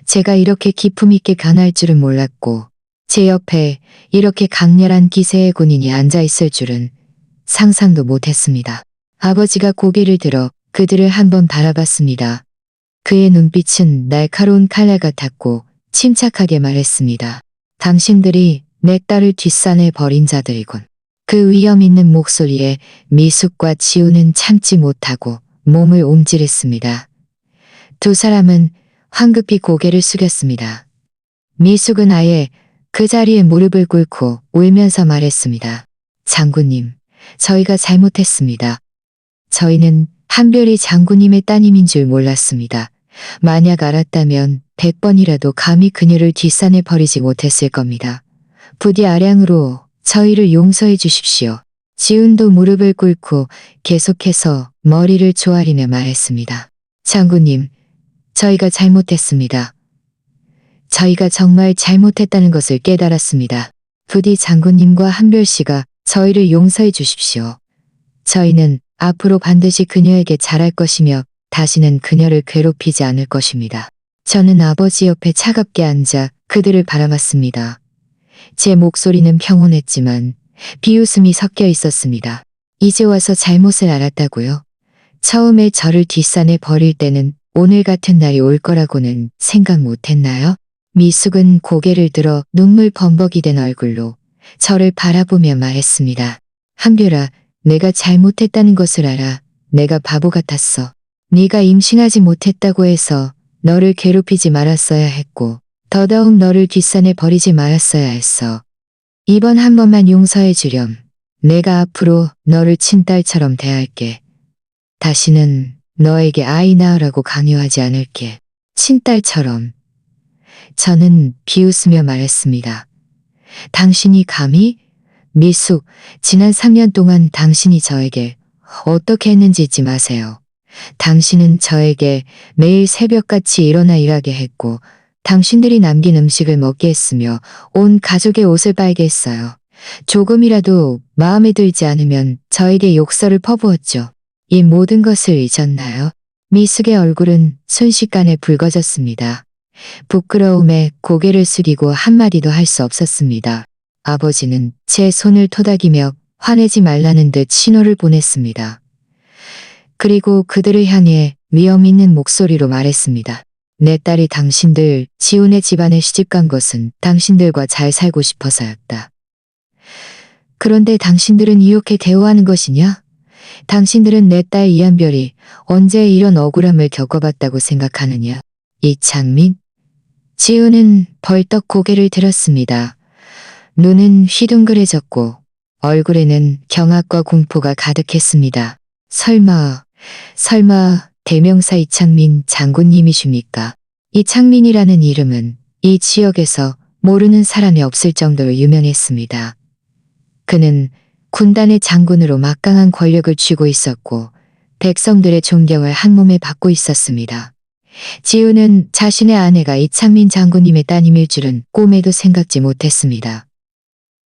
제가 이렇게 기품 있게 변할 줄은 몰랐고 제 옆에 이렇게 강렬한 기세의 군인이 앉아 있을 줄은 상상도 못했습니다. 아버지가 고개를 들어 그들을 한번 바라봤습니다. 그의 눈빛은 날카로운 칼날 같았고 침착하게 말했습니다. 당신들이 내 딸을 뒷산에 버린 자들이군. 그 위험 있는 목소리에 미숙과 지우는 참지 못하고 몸을 옴찔했습니다. 두 사람은 황급히 고개를 숙였습니다. 미숙은 아예 그 자리에 무릎을 꿇고 울면서 말했습니다. 장군님, 저희가 잘못했습니다. 저희는 한별이 장군님의 따님인 줄 몰랐습니다. 만약 알았다면 100번이라도 감히 그녀를 뒷산에 버리지 못했을 겁니다. 부디 아량으로 저희를 용서해 주십시오. 지훈도 무릎을 꿇고 계속해서 머리를 조아리며 말했습니다. 장군님, 저희가 잘못했습니다. 저희가 정말 잘못했다는 것을 깨달았습니다. 부디 장군님과 한별 씨가 저희를 용서해 주십시오. 저희는 앞으로 반드시 그녀에게 잘할 것이며 다시는 그녀를 괴롭히지 않을 것입니다. 저는 아버지 옆에 차갑게 앉아 그들을 바라봤습니다. 제 목소리는 평온했지만 비웃음이 섞여 있었습니다. 이제 와서 잘못을 알았다고요? 처음에 저를 뒷산에 버릴 때는 오늘 같은 날이 올 거라고는 생각 못했나요? 미숙은 고개를 들어 눈물 범벅이 된 얼굴로 저를 바라보며 말했습니다. 한별아, 내가 잘못했다는 것을 알아. 내가 바보 같았어. 네가 임신하지 못했다고 해서 너를 괴롭히지 말았어야 했고 더더욱 너를 뒷산에 버리지 말았어야 했어. 이번 한 번만 용서해 주렴. 내가 앞으로 너를 친딸처럼 대할게. 다시는 너에게 아이 낳으라고 강요하지 않을게. 친딸처럼. 저는 비웃으며 말했습니다. 당신이 감히? 미숙, 지난 3년 동안 당신이 저에게 어떻게 했는지 잊지 마세요. 당신은 저에게 매일 새벽같이 일어나 일하게 했고 당신들이 남긴 음식을 먹게 했으며 온 가족의 옷을 빨게 했어요. 조금이라도 마음에 들지 않으면 저에게 욕설을 퍼부었죠. 이 모든 것을 잊었나요? 미숙의 얼굴은 순식간에 붉어졌습니다. 부끄러움에 고개를 숙이고 한마디도 할 수 없었습니다. 아버지는 제 손을 토닥이며 화내지 말라는 듯 신호를 보냈습니다. 그리고 그들을 향해 위험 있는 목소리로 말했습니다. 내 딸이 당신들 지훈의 집안에 시집간 것은 당신들과 잘 살고 싶어서였다. 그런데 당신들은 이렇게 대우하는 것이냐? 당신들은 내 딸 이한별이 언제 이런 억울함을 겪어봤다고 생각하느냐? 이창민? 지훈은 벌떡 고개를 들었습니다. 눈은 휘둥그레졌고 얼굴에는 경악과 공포가 가득했습니다. 설마 대명사 이창민 장군님이십니까? 이창민이라는 이름은 이 지역에서 모르는 사람이 없을 정도로 유명했습니다. 그는 군단의 장군으로 막강한 권력을 쥐고 있었고 백성들의 존경을 한몸에 받고 있었습니다. 지우는 자신의 아내가 이창민 장군님의 따님일 줄은 꿈에도 생각지 못했습니다.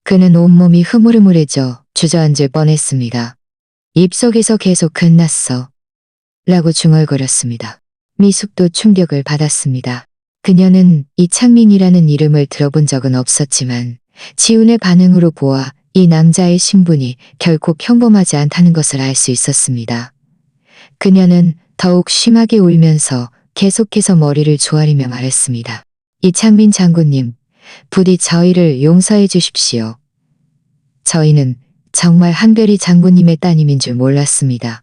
그는 온몸이 흐물흐물해져 주저앉을 뻔했습니다. 입속에서 계속 끝났어. 라고 중얼거렸습니다. 미숙도 충격을 받았습니다. 그녀는 이창민이라는 이름을 들어본 적은 없었지만 지훈의 반응으로 보아 이 남자의 신분이 결코 평범하지 않다는 것을 알 수 있었습니다. 그녀는 더욱 심하게 울면서 계속해서 머리를 조아리며 말했습니다. 이창민 장군님, 부디 저희를 용서해 주십시오. 저희는 정말 한별이 장군님의 따님인 줄 몰랐습니다.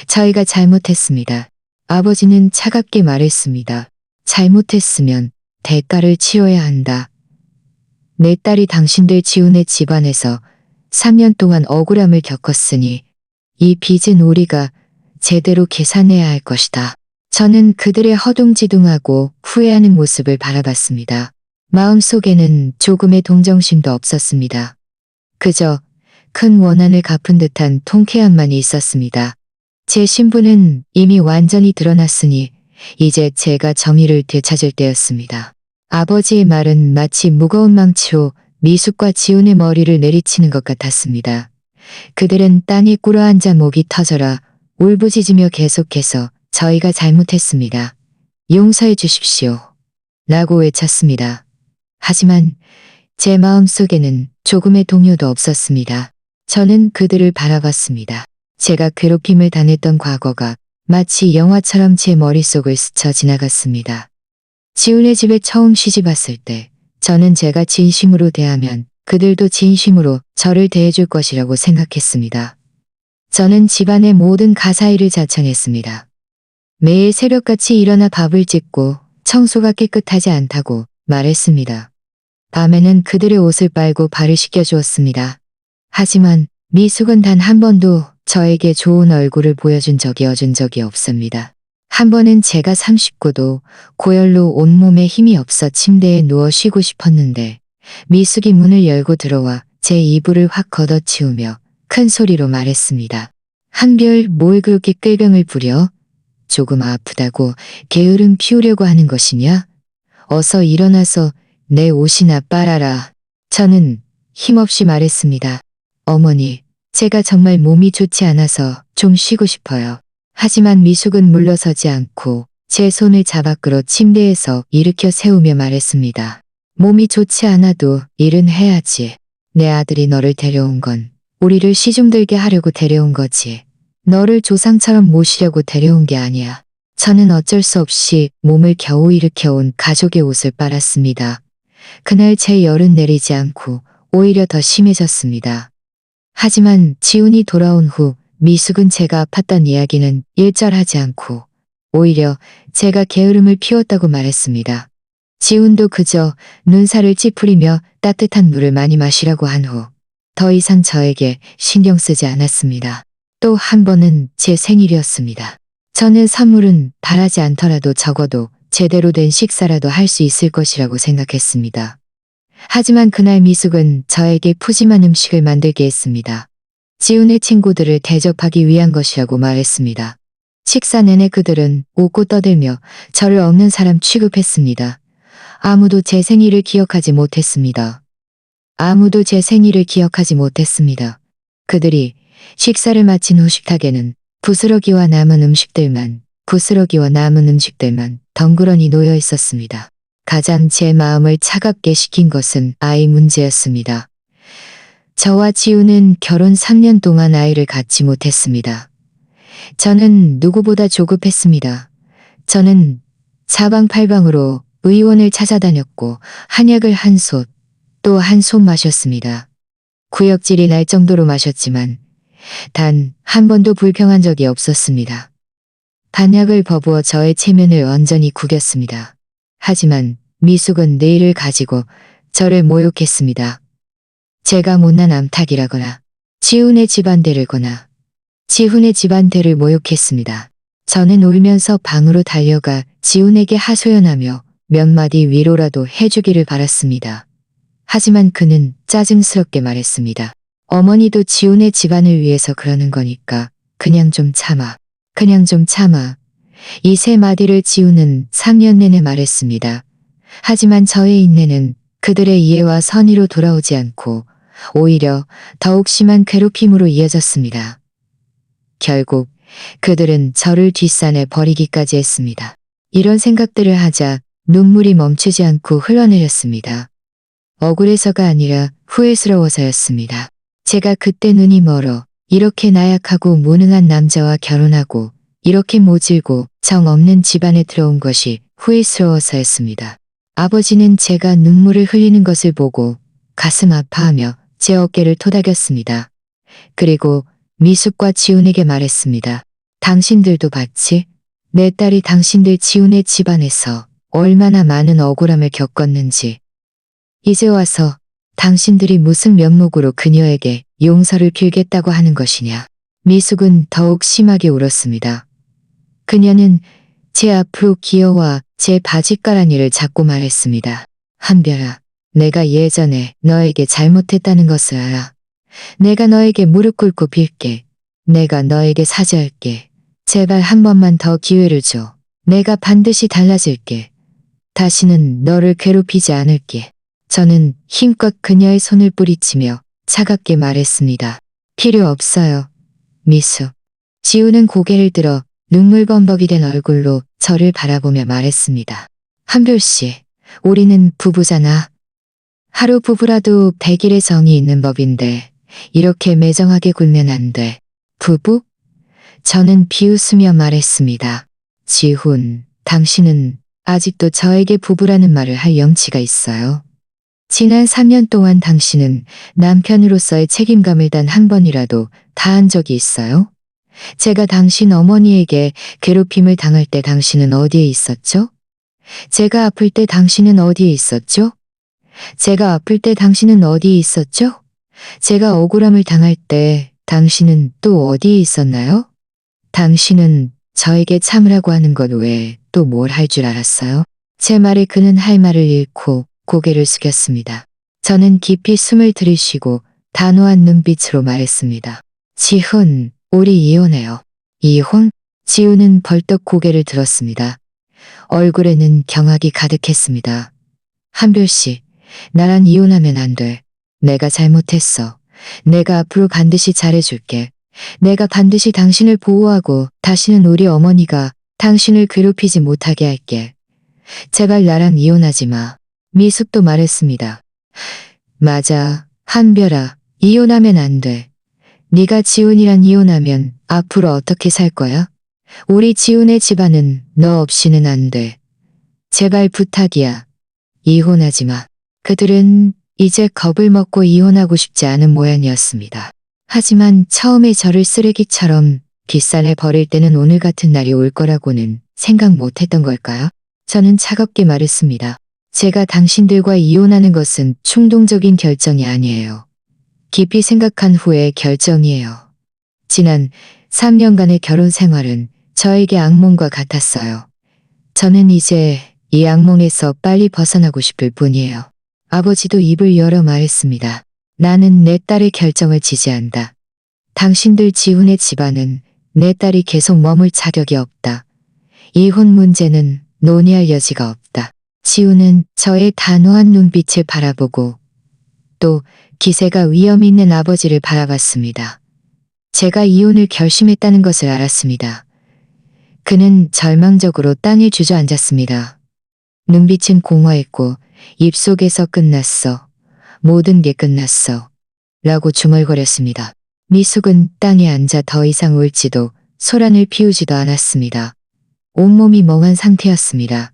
저희가 잘못했습니다. 아버지는 차갑게 말했습니다. 잘못했으면 대가를 치러야 한다. 내 딸이 당신들 지훈의 집안에서 3년 동안 억울함을 겪었으니 이 빚은 우리가 제대로 계산해야 할 것이다. 저는 그들의 허둥지둥하고 후회하는 모습을 바라봤습니다. 마음속에는 조금의 동정심도 없었습니다. 그저 큰 원한을 갚은 듯한 통쾌함만이 있었습니다. 제 신분은 이미 완전히 드러났으니 이제 제가 정의를 되찾을 때였습니다. 아버지의 말은 마치 무거운 망치로 미숙과 지훈의 머리를 내리치는 것 같았습니다. 그들은 땅에 꿇어앉아 목이 터져라 울부짖으며 계속해서 저희가 잘못했습니다. 용서해 주십시오. 라고 외쳤습니다. 하지만 제 마음속에는 조금의 동요도 없었습니다. 저는 그들을 바라봤습니다. 제가 괴롭힘을 당했던 과거가 마치 영화처럼 제 머릿속을 스쳐 지나갔습니다. 지훈의 집에 처음 시집 왔을 때 저는 제가 진심으로 대하면 그들도 진심으로 저를 대해줄 것이라고 생각했습니다. 저는 집안의 모든 가사일을 자청했습니다. 매일 새벽같이 일어나 밥을 짓고 청소가 깨끗하지 않다고 말했습니다. 밤에는 그들의 옷을 빨고 발을 씻겨주었습니다. 하지만 미숙은 단 한 번도 저에게 좋은 얼굴을 보여준 적이 없습니다. 한 번은 제가 39도 고열로 온몸에 힘이 없어 침대에 누워 쉬고 싶었는데 미숙이 문을 열고 들어와 제 이불을 확 걷어치우며 큰 소리로 말했습니다. 한별, 뭘 그렇게 꾀병을 부려? 조금 아프다고 게으름 피우려고 하는 것이냐? 어서 일어나서 내 옷이나 빨아라. 저는 힘없이 말했습니다. 어머니, 제가 정말 몸이 좋지 않아서 좀 쉬고 싶어요. 하지만 미숙은 물러서지 않고 제 손을 잡아 끌어 침대에서 일으켜 세우며 말했습니다. 몸이 좋지 않아도 일은 해야지. 내 아들이 너를 데려온 건 우리를 시중들게 하려고 데려온 거지. 너를 조상처럼 모시려고 데려온 게 아니야. 저는 어쩔 수 없이 몸을 겨우 일으켜온 가족의 옷을 빨았습니다. 그날 제 열은 내리지 않고 오히려 더 심해졌습니다. 하지만 지훈이 돌아온 후 미숙은 제가 아팠던 이야기는 일절하지 않고 오히려 제가 게으름을 피웠다고 말했습니다. 지훈도 그저 눈살을 찌푸리며 따뜻한 물을 많이 마시라고 한 후 더 이상 저에게 신경 쓰지 않았습니다. 또 한 번은 제 생일이었습니다. 저는 선물은 바라지 않더라도 적어도 제대로 된 식사라도 할 수 있을 것이라고 생각했습니다. 하지만 그날 미숙은 저에게 푸짐한 음식을 만들게 했습니다. 지훈의 친구들을 대접하기 위한 것이라고 말했습니다. 식사 내내 그들은 웃고 떠들며 저를 없는 사람 취급했습니다. 아무도 제 생일을 기억하지 못했습니다. 아무도 제 생일을 기억하지 못했습니다. 그들이 식사를 마친 후 식탁에는 부스러기와 남은 음식들만 덩그러니 놓여 있었습니다. 가장 제 마음을 차갑게 식힌 것은 아이 문제였습니다. 저와 지우는 결혼 3년 동안 아이를 갖지 못했습니다. 저는 누구보다 조급했습니다. 저는 사방팔방으로 의원을 찾아다녔고 한약을 한 솥, 또 한 솥 마셨습니다. 구역질이 날 정도로 마셨지만 단 한 번도 불평한 적이 없었습니다. 반약을 버부어 저의 체면을 완전히 구겼습니다. 하지만 미숙은 내일을 가지고 저를 모욕했습니다. 제가 못난 암탉이라거나 지훈의 집안대를 거나 지훈의 집안대를 모욕했습니다. 저는 울면서 방으로 달려가 지훈에게 하소연하며 몇 마디 위로라도 해주기를 바랐습니다. 하지만 그는 짜증스럽게 말했습니다. 어머니도 지훈의 집안을 위해서 그러는 거니까 그냥 좀 참아. 그냥 좀 참아. 이 세 마디를 지훈은 3년 내내 말했습니다. 하지만 저의 인내는 그들의 이해와 선의로 돌아오지 않고 오히려 더욱 심한 괴롭힘으로 이어졌습니다. 결국 그들은 저를 뒷산에 버리기까지 했습니다. 이런 생각들을 하자 눈물이 멈추지 않고 흘러내렸습니다. 억울해서가 아니라 후회스러워서였습니다. 제가 그때 눈이 멀어 이렇게 나약하고 무능한 남자와 결혼하고 이렇게 모질고 정 없는 집안에 들어온 것이 후회스러워서였습니다. 아버지는 제가 눈물을 흘리는 것을 보고 가슴 아파하며 제 어깨를 토닥였습니다. 그리고 미숙과 지훈에게 말했습니다. 당신들도 봤지? 내 딸이 당신들 지훈의 집안에서 얼마나 많은 억울함을 겪었는지. 이제 와서 당신들이 무슨 면목으로 그녀에게 용서를 빌겠다고 하는 것이냐. 미숙은 더욱 심하게 울었습니다. 그녀는 제 앞으로 기어와 제 바짓가랑이를 잡고 말했습니다. 한별아, 내가 예전에 너에게 잘못했다는 것을 알아. 내가 너에게 무릎 꿇고 빌게. 내가 너에게 사죄할게. 제발 한 번만 더 기회를 줘. 내가 반드시 달라질게. 다시는 너를 괴롭히지 않을게. 저는 힘껏 그녀의 손을 뿌리치며 차갑게 말했습니다. 필요 없어요. 미숙. 지우는 고개를 들어 눈물범벅이 된 얼굴로 저를 바라보며 말했습니다. 한별씨, 우리는 부부잖아. 하루 부부라도 100일의 정이 있는 법인데 이렇게 매정하게 굴면 안 돼. 부부? 저는 비웃으며 말했습니다. 지훈, 당신은 아직도 저에게 부부라는 말을 할 염치가 있어요. 지난 3년 동안 당신은 남편으로서의 책임감을 단 한 번이라도 다한 적이 있어요? 제가 당신 어머니에게 괴롭힘을 당할 때 당신은 어디에 있었죠? 제가 아플 때 당신은 어디에 있었죠? 제가 아플 때 당신은 어디에 있었죠? 제가 억울함을 당할 때 당신은 또 어디에 있었나요? 당신은 저에게 참으라고 하는 것 외에 또 뭘 할 줄 알았어요? 제 말에 그는 할 말을 잃고 고개를 숙였습니다. 저는 깊이 숨을 들이쉬고 단호한 눈빛으로 말했습니다. 지훈, 우리 이혼해요. 이혼? 지훈은 벌떡 고개를 들었습니다. 얼굴에는 경악이 가득했습니다. 한별씨, 나랑 이혼하면 안 돼. 내가 잘못했어. 내가 앞으로 반드시 잘해줄게. 내가 반드시 당신을 보호하고 다시는 우리 어머니가 당신을 괴롭히지 못하게 할게. 제발 나랑 이혼하지 마. 미숙도 말했습니다. 맞아. 한별아, 이혼하면 안 돼. 네가 지훈이랑 이혼하면 앞으로 어떻게 살 거야? 우리 지훈의 집안은 너 없이는 안 돼. 제발 부탁이야. 이혼하지 마. 그들은 이제 겁을 먹고 이혼하고 싶지 않은 모양이었습니다. 하지만 처음에 저를 쓰레기처럼 뒷산에 버릴 때는 오늘 같은 날이 올 거라고는 생각 못 했던 걸까요? 저는 차갑게 말했습니다. 제가 당신들과 이혼하는 것은 충동적인 결정이 아니에요. 깊이 생각한 후의 결정이에요. 지난 3년간의 결혼 생활은 저에게 악몽과 같았어요. 저는 이제 이 악몽에서 빨리 벗어나고 싶을 뿐이에요. 아버지도 입을 열어 말했습니다. 나는 내 딸의 결정을 지지한다. 당신들 지훈의 집안은 내 딸이 계속 머물 자격이 없다. 이혼 문제는 논의할 여지가 없다. 지훈은 저의 단호한 눈빛을 바라보고 또 기세가 위험 있는 아버지를 바라봤습니다. 제가 이혼을 결심했다는 것을 알았습니다. 그는 절망적으로 땅에 주저앉았습니다. 눈빛은 공허했고 입속에서 끝났어. 모든 게 끝났어. 라고 중얼거렸습니다. 미숙은 땅에 앉아 더 이상 울지도 소란을 피우지도 않았습니다. 온몸이 멍한 상태였습니다.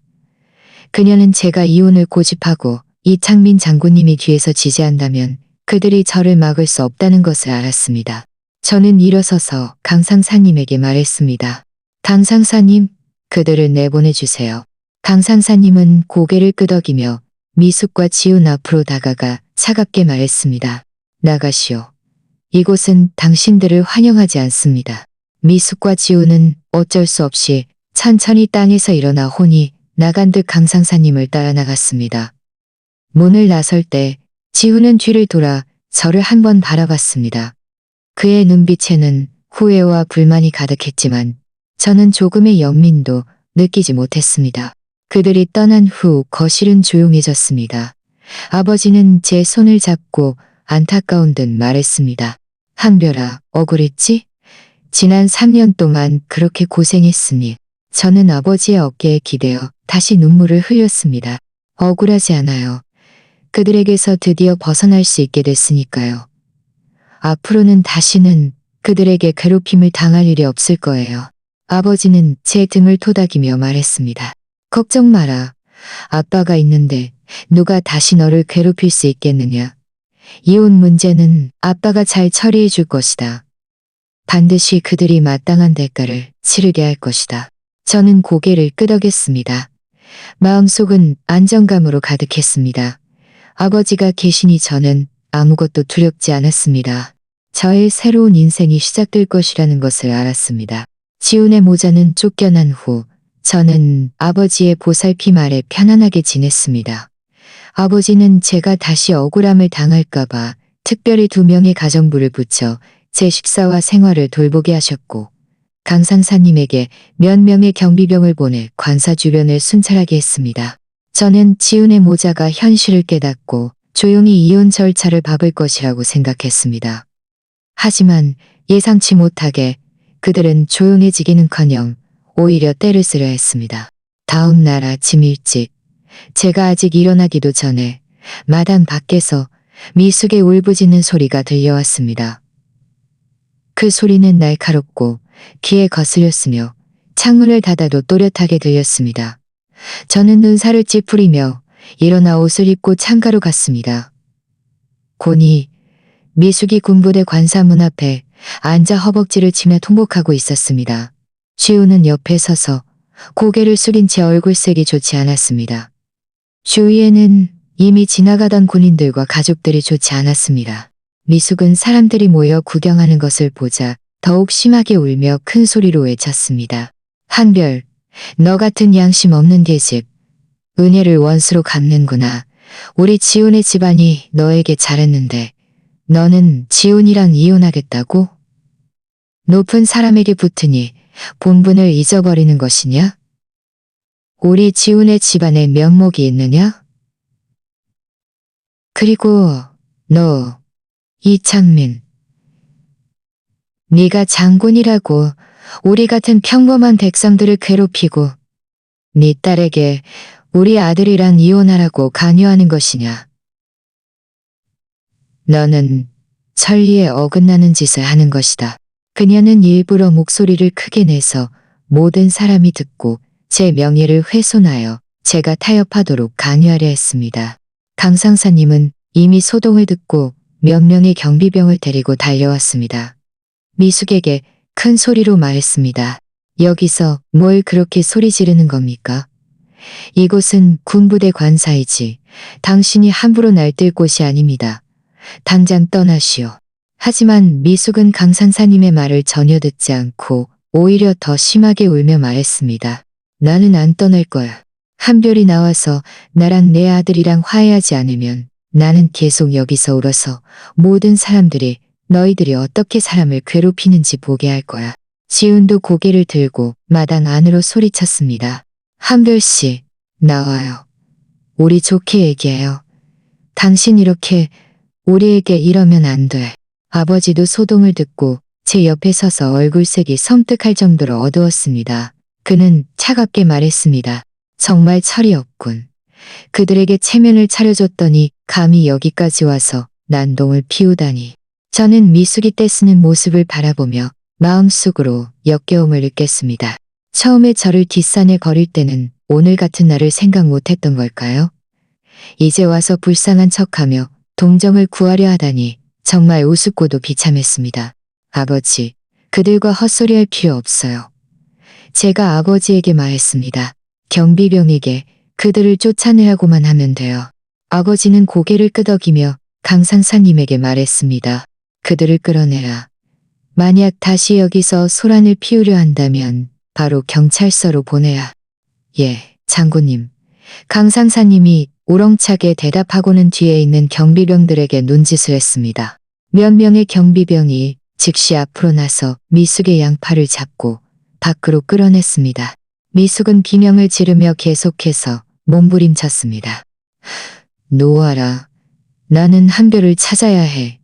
그녀는 제가 이혼을 고집하고 이창민 장군님이 뒤에서 지지한다면 그들이 저를 막을 수 없다는 것을 알았습니다. 저는 일어서서 강상사님에게 말했습니다. 강상사님, 그들을 내보내주세요. 강상사님은 고개를 끄덕이며 미숙과 지훈 앞으로 다가가 차갑게 말했습니다. 나가시오. 이곳은 당신들을 환영하지 않습니다. 미숙과 지훈은 어쩔 수 없이 천천히 땅에서 일어나 혼이 나간 듯 강상사님을 따라 나갔습니다. 문을 나설 때 지훈은 뒤를 돌아 저를 한번 바라봤습니다. 그의 눈빛에는 후회와 불만이 가득했지만 저는 조금의 연민도 느끼지 못했습니다. 그들이 떠난 후 거실은 조용해졌습니다. 아버지는 제 손을 잡고 안타까운 듯 말했습니다. 한별아, 억울했지? 지난 3년 동안 그렇게 고생했으니 저는 아버지의 어깨에 기대어 다시 눈물을 흘렸습니다. 억울하지 않아요. 그들에게서 드디어 벗어날 수 있게 됐으니까요. 앞으로는 다시는 그들에게 괴롭힘을 당할 일이 없을 거예요. 아버지는 제 등을 토닥이며 말했습니다. 걱정 마라. 아빠가 있는데 누가 다시 너를 괴롭힐 수 있겠느냐. 이혼 문제는 아빠가 잘 처리해 줄 것이다. 반드시 그들이 마땅한 대가를 치르게 할 것이다. 저는 고개를 끄덕였습니다. 마음속은 안정감으로 가득했습니다. 아버지가 계시니 저는 아무것도 두렵지 않았습니다. 저의 새로운 인생이 시작될 것이라는 것을 알았습니다. 지훈의 모자는 쫓겨난 후 저는 아버지의 보살핌 아래 편안하게 지냈습니다. 아버지는 제가 다시 억울함을 당할까봐 특별히 2명의 가정부를 붙여 제 식사와 생활을 돌보게 하셨고 강상사님에게 몇 명의 경비병을 보내 관사 주변을 순찰하게 했습니다. 저는 지훈의 모자가 현실을 깨닫고 조용히 이혼 절차를 밟을 것이라고 생각했습니다. 하지만 예상치 못하게 그들은 조용해지기는커녕 오히려 떼를 쓰려 했습니다. 다음 날 아침 일찍 제가 아직 일어나기도 전에 마당 밖에서 미숙의 울부짖는 소리가 들려왔습니다. 그 소리는 날카롭고 귀에 거슬렸으며 창문을 닫아도 또렷하게 들렸습니다. 저는 눈살을 찌푸리며 일어나 옷을 입고 창가로 갔습니다. 곤히 미숙이 군부대 관사문 앞에 앉아 허벅지를 치며 통곡하고 있었습니다. 지훈은 옆에 서서 고개를 숙인 채 얼굴색이 좋지 않았습니다. 주위에는 이미 지나가던 군인들과 가족들이 좋지 않았습니다. 미숙은 사람들이 모여 구경하는 것을 보자 더욱 심하게 울며 큰 소리로 외쳤습니다. 한별, 너 같은 양심 없는 계집, 은혜를 원수로 갚는구나. 우리 지훈의 집안이 너에게 잘했는데 너는 지훈이랑 이혼하겠다고? 높은 사람에게 붙으니 본분을 잊어버리는 것이냐? 우리 지훈의 집안에 면목이 있느냐? 그리고 너, 이창민, 네가 장군이라고 우리 같은 평범한 백성들을 괴롭히고 네 딸에게 우리 아들이랑 이혼하라고 강요하는 것이냐? 너는 천리에 어긋나는 짓을 하는 것이다. 그녀는 일부러 목소리를 크게 내서 모든 사람이 듣고 제 명예를 훼손하여 제가 타협하도록 강요하려 했습니다. 강상사님은 이미 소동을 듣고 몇 명의 경비병을 데리고 달려왔습니다. 미숙에게 큰 소리로 말했습니다. 여기서 뭘 그렇게 소리 지르는 겁니까? 이곳은 군부대 관사이지 당신이 함부로 날뛸 곳이 아닙니다. 당장 떠나시오. 하지만 미숙은 강산사님의 말을 전혀 듣지 않고 오히려 더 심하게 울며 말했습니다. 나는 안 떠날 거야. 한별이 나와서 나랑 내 아들이랑 화해하지 않으면 나는 계속 여기서 울어서 모든 사람들이 너희들이 어떻게 사람을 괴롭히는지 보게 할 거야. 지훈도 고개를 들고 마당 안으로 소리쳤습니다. 한별씨, 나와요. 우리 좋게 얘기해요. 당신 이렇게 우리에게 이러면 안 돼. 아버지도 소동을 듣고 제 옆에 서서 얼굴색이 섬뜩할 정도로 어두웠습니다. 그는 차갑게 말했습니다. 정말 철이 없군. 그들에게 체면을 차려줬더니 감히 여기까지 와서 난동을 피우다니. 저는 미숙이 떼쓰는 모습을 바라보며 마음속으로 역겨움을 느꼈습니다. 처음에 저를 뒷산에 버릴 때는 오늘 같은 날을 생각 못했던 걸까요? 이제 와서 불쌍한 척하며 동정을 구하려 하다니 정말 우습고도 비참했습니다. 아버지, 그들과 헛소리할 필요 없어요. 제가 아버지에게 말했습니다. 경비병에게 그들을 쫓아내라고만 하면 돼요. 아버지는 고개를 끄덕이며 강상사님에게 말했습니다. 그들을 끌어내라. 만약 다시 여기서 소란을 피우려 한다면 바로 경찰서로 보내야. 예, 장군님. 강상사님이 우렁차게 대답하고는 뒤에 있는 경비병들에게 눈짓을 했습니다. 몇 명의 경비병이 즉시 앞으로 나서 미숙의 양팔을 잡고 밖으로 끌어냈습니다. 미숙은 비명을 지르며 계속해서 몸부림쳤습니다. 놓아라. 나는 한별을 찾아야 해.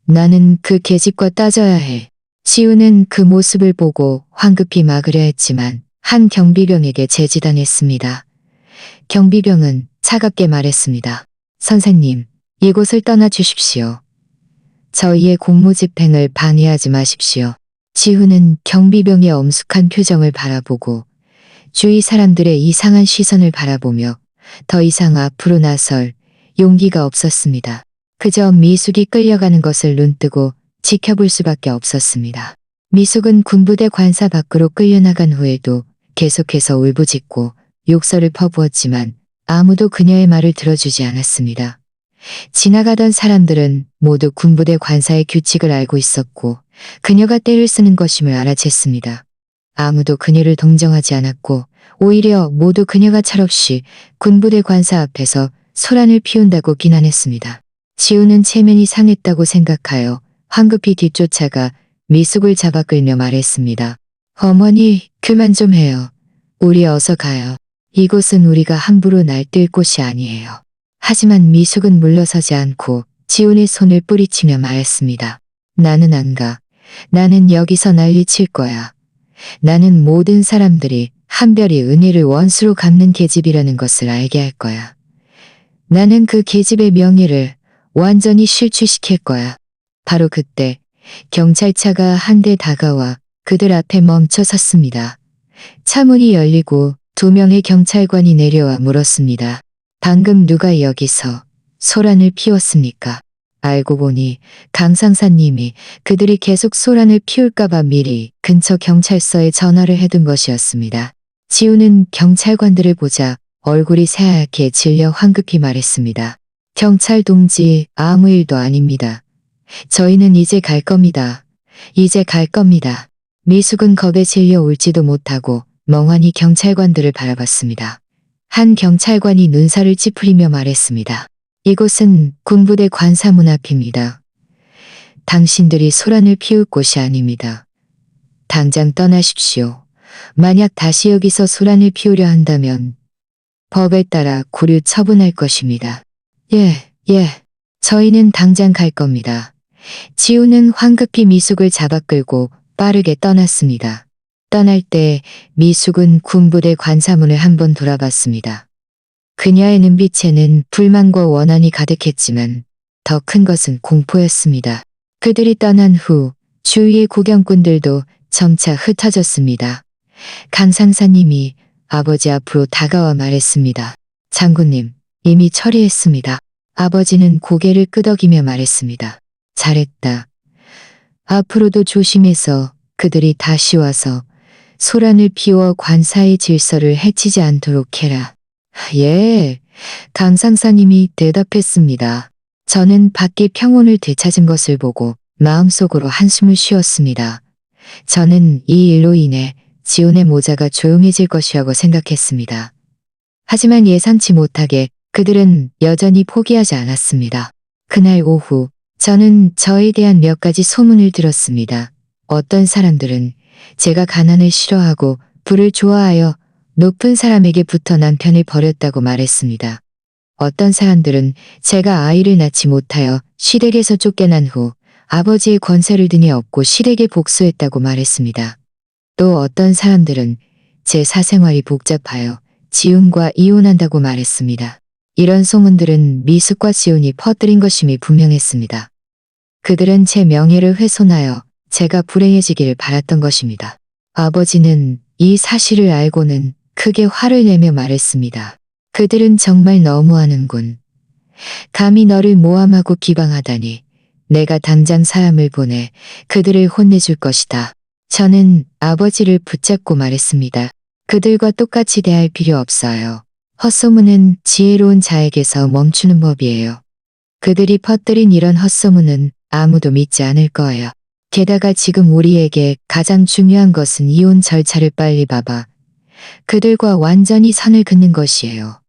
나는 그 계집과 따져야 해. 지우는 그 모습을 보고 황급히 막으려 했지만 한 경비병에게 제지당했습니다. 경비병은 차갑게 말했습니다. 선생님, 이곳을 떠나 주십시오. 저희의 공무집행을 방해하지 마십시오. 지훈은 경비병의 엄숙한 표정을 바라보고 주위 사람들의 이상한 시선을 바라보며 더 이상 앞으로 나설 용기가 없었습니다. 그저 미숙이 끌려가는 것을 눈뜨고 지켜볼 수밖에 없었습니다. 미숙은 군부대 관사 밖으로 끌려나간 후에도 계속해서 울부짖고 욕설을 퍼부었지만 아무도 그녀의 말을 들어주지 않았습니다. 지나가던 사람들은 모두 군부대 관사의 규칙을 알고 있었고 그녀가 때를 쓰는 것임을 알아챘습니다. 아무도 그녀를 동정하지 않았고 오히려 모두 그녀가 철없이 군부대 관사 앞에서 소란을 피운다고 비난했습니다. 지우는 체면이 상했다고 생각하여 황급히 뒤쫓아가 미숙을 잡아 끌며 말했습니다. 어머니, 그만 좀 해요. 우리 어서 가요. 이곳은 우리가 함부로 날뛸 곳이 아니에요. 하지만 미숙은 물러서지 않고 지훈의 손을 뿌리치며 말했습니다. 나는 안 가. 나는 여기서 난리칠 거야. 나는 모든 사람들이 한별이 은희를 원수로 갚는 계집이라는 것을 알게 할 거야. 나는 그 계집의 명예를 완전히 실추시킬 거야. 바로 그때 경찰차가 한 대 다가와 그들 앞에 멈춰 섰습니다. 차 문이 열리고 2명의 경찰관이 내려와 물었습니다. 방금 누가 여기서 소란을 피웠습니까? 알고 보니 강상사님이 그들이 계속 소란을 피울까봐 미리 근처 경찰서에 전화를 해둔 것이었습니다. 지우는 경찰관들을 보자 얼굴이 새하얗게 질려 황급히 말했습니다. 경찰 동지, 아무 일도 아닙니다. 저희는 이제 갈 겁니다. 이제 갈 겁니다. 미숙은 겁에 질려 울지도 못하고 멍하니 경찰관들을 바라봤습니다. 한 경찰관이 눈살을 찌푸리며 말했습니다. 이곳은 군부대 관사문 앞입니다. 당신들이 소란을 피울 곳이 아닙니다. 당장 떠나십시오. 만약 다시 여기서 소란을 피우려 한다면 법에 따라 구류 처분할 것입니다. 예. 저희는 당장 갈 겁니다. 지우는 황급히 미숙을 잡아 끌고 빠르게 떠났습니다. 떠날 때 미숙은 군부대 관사문을 한번 돌아봤습니다. 그녀의 눈빛에는 불만과 원한이 가득했지만 더 큰 것은 공포였습니다. 그들이 떠난 후 주위의 구경꾼들도 점차 흩어졌습니다. 강상사님이 아버지 앞으로 다가와 말했습니다. 장군님, 이미 처리했습니다. 아버지는 고개를 끄덕이며 말했습니다. 잘했다. 앞으로도 조심해서 그들이 다시 와서 소란을 피워 관사의 질서를 해치지 않도록 해라. 예, 강상사님이 대답했습니다. 저는 밖에 평온을 되찾은 것을 보고 마음속으로 한숨을 쉬었습니다. 저는 이 일로 인해 지온의 모자가 조용해질 것이라고 생각했습니다. 하지만 예상치 못하게 그들은 여전히 포기하지 않았습니다. 그날 오후 저는 저에 대한 몇 가지 소문을 들었습니다. 어떤 사람들은 제가 가난을 싫어하고 부를 좋아하여 높은 사람에게 붙어 남편을 버렸다고 말했습니다. 어떤 사람들은 제가 아이를 낳지 못하여 시댁에서 쫓겨난 후 아버지의 권세를 등에 업고 시댁에 복수했다고 말했습니다. 또 어떤 사람들은 제 사생활이 복잡하여 지훈과 이혼한다고 말했습니다. 이런 소문들은 미숙과 지훈이 퍼뜨린 것임이 분명했습니다. 그들은 제 명예를 훼손하여 제가 불행해지기를 바랐던 것입니다. 아버지는 이 사실을 알고는 크게 화를 내며 말했습니다. 그들은 정말 너무하는군. 감히 너를 모함하고 기방하다니. 내가 당장 사람을 보내 그들을 혼내줄 것이다. 저는 아버지를 붙잡고 말했습니다. 그들과 똑같이 대할 필요 없어요. 헛소문은 지혜로운 자에게서 멈추는 법이에요. 그들이 퍼뜨린 이런 헛소문은 아무도 믿지 않을 거예요. 게다가 지금 우리에게 가장 중요한 것은 이혼 절차를 빨리 봐봐. 그들과 완전히 선을 긋는 것이에요.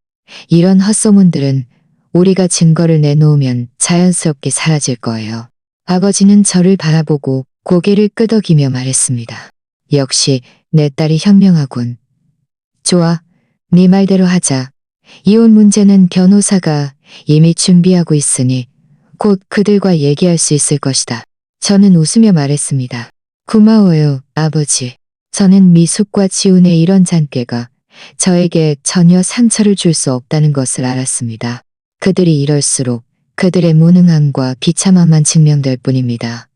이런 헛소문들은 우리가 증거를 내놓으면 자연스럽게 사라질 거예요. 아버지는 저를 바라보고 고개를 끄덕이며 말했습니다. 역시 내 딸이 현명하군. 좋아, 네 말대로 하자. 이혼 문제는 변호사가 이미 준비하고 있으니 곧 그들과 얘기할 수 있을 것이다. 저는 웃으며 말했습니다. 고마워요, 아버지. 저는 미숙과 지훈의 이런 잔꾀가 저에게 전혀 상처를 줄 수 없다는 것을 알았습니다. 그들이 이럴수록 그들의 무능함과 비참함만 증명될 뿐입니다.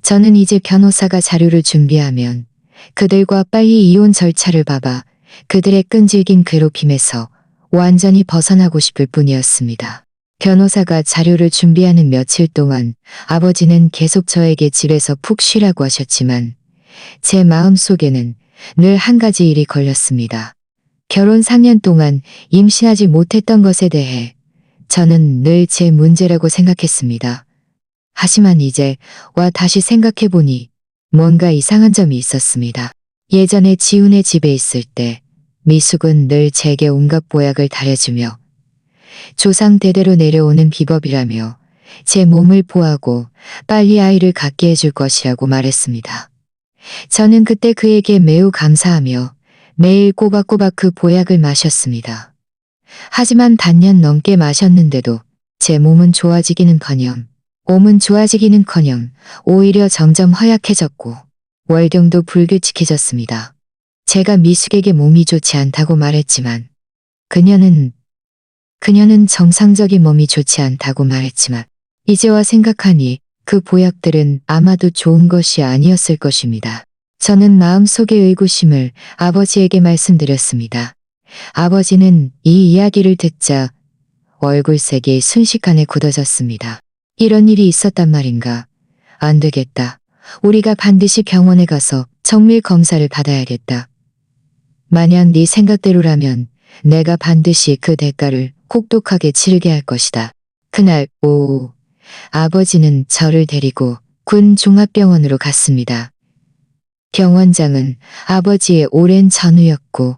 저는 이제 변호사가 자료를 준비하면 그들과 빨리 이혼 절차를 밟아 그들의 끈질긴 괴롭힘에서 완전히 벗어나고 싶을 뿐이었습니다. 변호사가 자료를 준비하는 며칠 동안 아버지는 계속 저에게 집에서 푹 쉬라고 하셨지만 제 마음속에는 늘 한 가지 일이 걸렸습니다. 결혼 4년 동안 임신하지 못했던 것에 대해 저는 늘 제 문제라고 생각했습니다. 하지만 이제 와 다시 생각해보니 뭔가 이상한 점이 있었습니다. 예전에 지훈의 집에 있을 때 미숙은 늘 제게 온갖 보약을 다려주며 조상 대대로 내려오는 비법이라며 제 몸을 보하고 빨리 아이를 갖게 해줄 것이라고 말했습니다. 저는 그때 그에게 매우 감사하며 매일 꼬박꼬박 그 보약을 마셨습니다. 하지만 반년 넘게 마셨는데도 제 몸은 좋아지기는커녕 몸은 좋아지기는커녕 오히려 점점 허약해졌고 월경도 불규칙해졌습니다. 제가 미숙에게 몸이 좋지 않다고 말했지만 그녀는 정상적인 몸이 좋지 않다고 말했지만 이제와 생각하니 그 보약들은 아마도 좋은 것이 아니었을 것입니다. 저는 마음속의 의구심을 아버지에게 말씀드렸습니다. 아버지는 이 이야기를 듣자 얼굴색이 순식간에 굳어졌습니다. 이런 일이 있었단 말인가? 안 되겠다. 우리가 반드시 병원에 가서 정밀 검사를 받아야겠다. 만약 네 생각대로라면 내가 반드시 그 대가를 혹독하게 치르게 할 것이다. 그날 오후 아버지는 저를 데리고 군 종합병원으로 갔습니다. 병원장은 아버지의 오랜 전우였고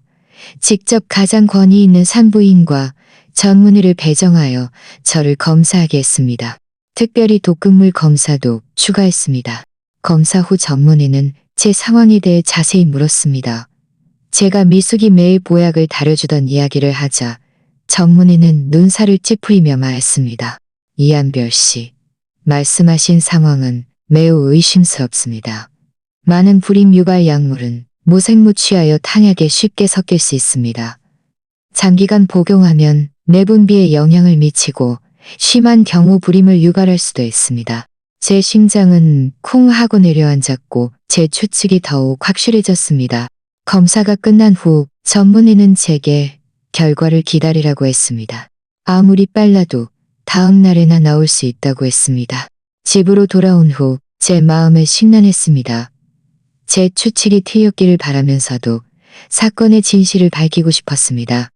직접 가장 권위 있는 산부인과 전문의를 배정하여 저를 검사하게 했습니다. 특별히 독극물 검사도 추가했습니다. 검사 후 전문의는 제 상황에 대해 자세히 물었습니다. 제가 미숙이 매일 보약을 다려주던 이야기를 하자 전문의는 눈살을 찌푸리며 말했습니다. 이한별 씨, 말씀하신 상황은 매우 의심스럽습니다. 많은 불임 유발 약물은 무생무 취하여 탄약에 쉽게 섞일 수 있습니다. 장기간 복용하면 내분비에 영향을 미치고 심한 경우 불임을 유발할 수도 있습니다. 제 심장은 쿵 하고 내려앉았고 제 추측이 더욱 확실해졌습니다. 검사가 끝난 후 전문의는 제게 결과를 기다리라고 했습니다. 아무리 빨라도 다음 날에나 나올 수 있다고 했습니다. 집으로 돌아온 후 제 마음을 심란했습니다. 제 추측이 틀렸기를 바라면서도 사건의 진실을 밝히고 싶었습니다.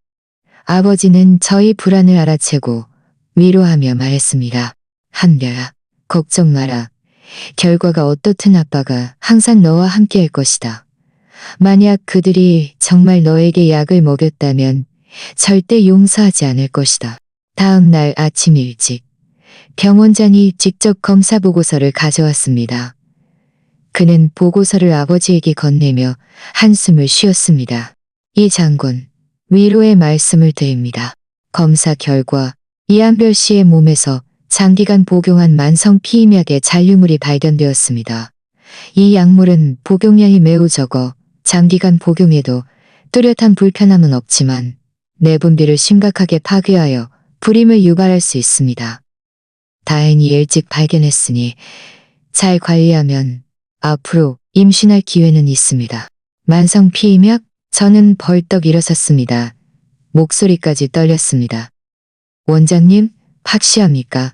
아버지는 저희 불안을 알아채고 위로하며 말했습니다. 한별아, 걱정 마라. 결과가 어떻든 아빠가 항상 너와 함께 할 것이다. 만약 그들이 정말 너에게 약을 먹였다면 절대 용서하지 않을 것이다. 다음 날 아침 일찍 병원장이 직접 검사 보고서를 가져왔습니다. 그는 보고서를 아버지에게 건네며 한숨을 쉬었습니다. 이 장군, 위로의 말씀을 드립니다. 검사 결과 이한별 씨의 몸에서 장기간 복용한 만성 피임약의 잔류물이 발견되었습니다. 이 약물은 복용량이 매우 적어 장기간 복용에도 뚜렷한 불편함은 없지만 내분비를 심각하게 파괴하여 불임을 유발할 수 있습니다. 다행히 일찍 발견했으니 잘 관리하면 앞으로 임신할 기회는 있습니다. 만성 피임약? 저는 벌떡 일어섰습니다. 목소리까지 떨렸습니다. 원장님, 확실합니까?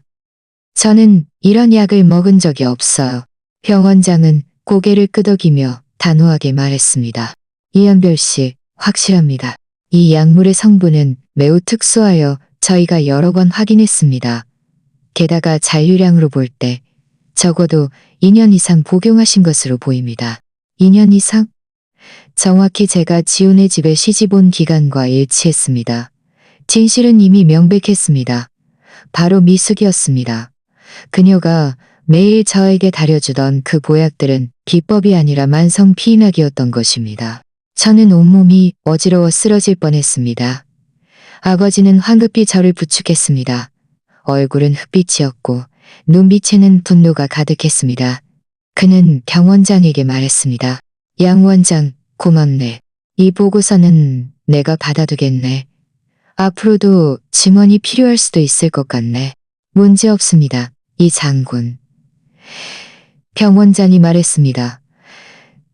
저는 이런 약을 먹은 적이 없어요. 병원장은 고개를 끄덕이며 단호하게 말했습니다. 이한별 씨, 확실합니다. 이 약물의 성분은 매우 특수하여 저희가 여러 번 확인했습니다. 게다가 잔류량으로 볼 때 적어도 2년 이상 복용하신 것으로 보입니다. 2년 이상? 정확히 제가 지훈의 집에 시집 온 기간과 일치했습니다. 진실은 이미 명백했습니다. 바로 미숙이었습니다. 그녀가 매일 저에게 다려주던 그 보약들은 비법이 아니라 만성 피임약이었던 것입니다. 저는 온몸이 어지러워 쓰러질 뻔했습니다. 아버지는 황급히 저를 부축했습니다. 얼굴은 흑빛이었고 눈빛에는 분노가 가득했습니다. 그는 병원장에게 말했습니다. 양 원장, 고맙네. 이 보고서는 내가 받아두겠네. 앞으로도 증언이 필요할 수도 있을 것 같네. 문제 없습니다. 이 장군. 병원장이 말했습니다.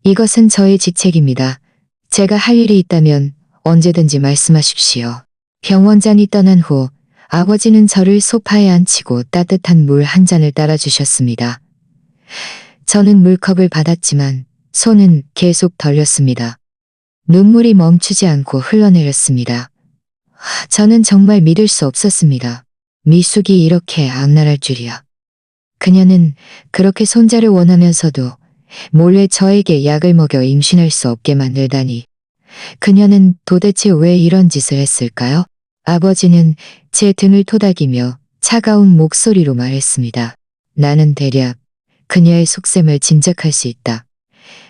이것은 저의 직책입니다. 제가 할 일이 있다면 언제든지 말씀하십시오. 병원장이 떠난 후 아버지는 저를 소파에 앉히고 따뜻한 물 한 잔을 따라주셨습니다. 저는 물컵을 받았지만 손은 계속 떨렸습니다. 눈물이 멈추지 않고 흘러내렸습니다. 저는 정말 믿을 수 없었습니다. 미숙이 이렇게 악랄할 줄이야. 그녀는 그렇게 손자를 원하면서도 몰래 저에게 약을 먹여 임신할 수 없게 만들다니. 그녀는 도대체 왜 이런 짓을 했을까요? 아버지는 제 등을 토닥이며 차가운 목소리로 말했습니다. 나는 대략 그녀의 속셈을 짐작할 수 있다.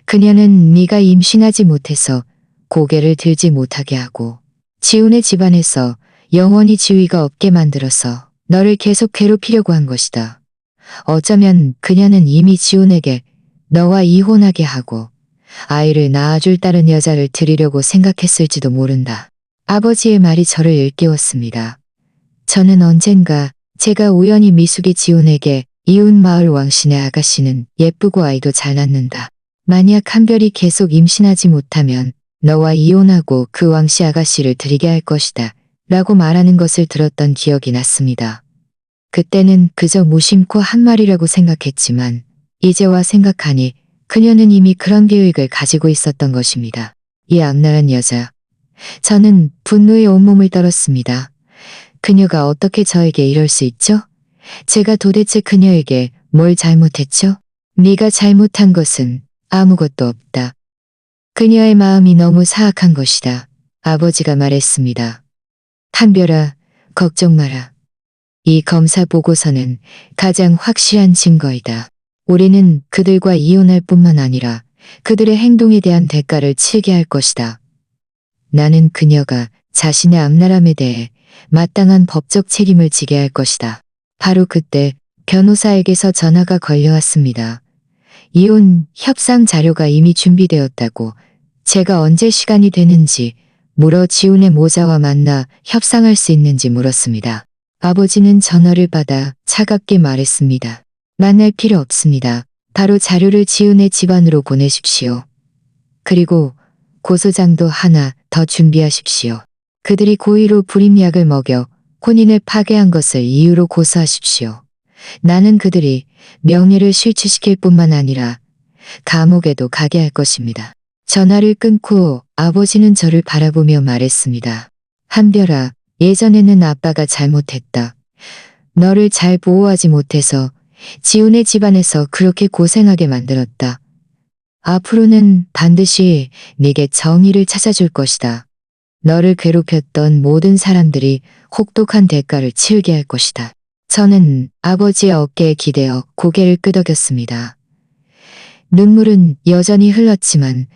그녀는 네가 임신하지 못해서 고개를 들지 못하게 하고 지훈의 집안에서 영원히 지위가 없게 만들어서 너를 계속 괴롭히려고 한 것이다. 어쩌면 그녀는 이미 지훈에게 너와 이혼하게 하고 아이를 낳아줄 다른 여자를 들이려고 생각했을지도 모른다. 아버지의 말이 저를 일깨웠습니다. 저는 언젠가 제가 우연히 미숙이 지훈에게 이웃 마을 왕신의 아가씨는 예쁘고 아이도 잘 낳는다. 만약 한별이 계속 임신하지 못하면 너와 이혼하고 그 왕씨 아가씨를 들이게 할 것이다. 라고 말하는 것을 들었던 기억이 났습니다. 그때는 그저 무심코 한 말이라고 생각했지만 이제와 생각하니 그녀는 이미 그런 계획을 가지고 있었던 것입니다. 이 악랄한 여자. 저는 분노에 온몸을 떨었습니다. 그녀가 어떻게 저에게 이럴 수 있죠? 제가 도대체 그녀에게 뭘 잘못했죠? 네가 잘못한 것은 아무것도 없다. 그녀의 마음이 너무 사악한 것이다. 아버지가 말했습니다. 한별아, 걱정 마라. 이 검사 보고서는 가장 확실한 증거이다. 우리는 그들과 이혼할 뿐만 아니라 그들의 행동에 대한 대가를 치르게 할 것이다. 나는 그녀가 자신의 악랄함에 대해 마땅한 법적 책임을 지게 할 것이다. 바로 그때 변호사에게서 전화가 걸려왔습니다. 이혼 협상 자료가 이미 준비되었다고 제가 언제 시간이 되는지 물어 지훈의 모자와 만나 협상할 수 있는지 물었습니다. 아버지는 전화를 받아 차갑게 말했습니다. 만날 필요 없습니다. 바로 자료를 지훈의 집안으로 보내십시오. 그리고 고소장도 하나 더 준비하십시오. 그들이 고의로 불임약을 먹여 혼인을 파괴한 것을 이유로 고소하십시오. 나는 그들이 명예를 실추시킬 뿐만 아니라 감옥에도 가게 할 것입니다. 전화를 끊고 아버지는 저를 바라보며 말했습니다. 한별아, 예전에는 아빠가 잘못했다. 너를 잘 보호하지 못해서 지훈의 집안에서 그렇게 고생하게 만들었다. 앞으로는 반드시 네게 정의를 찾아줄 것이다. 너를 괴롭혔던 모든 사람들이 혹독한 대가를 치르게 할 것이다. 저는 아버지의 어깨에 기대어 고개를 끄덕였습니다. 눈물은 여전히 흘렀지만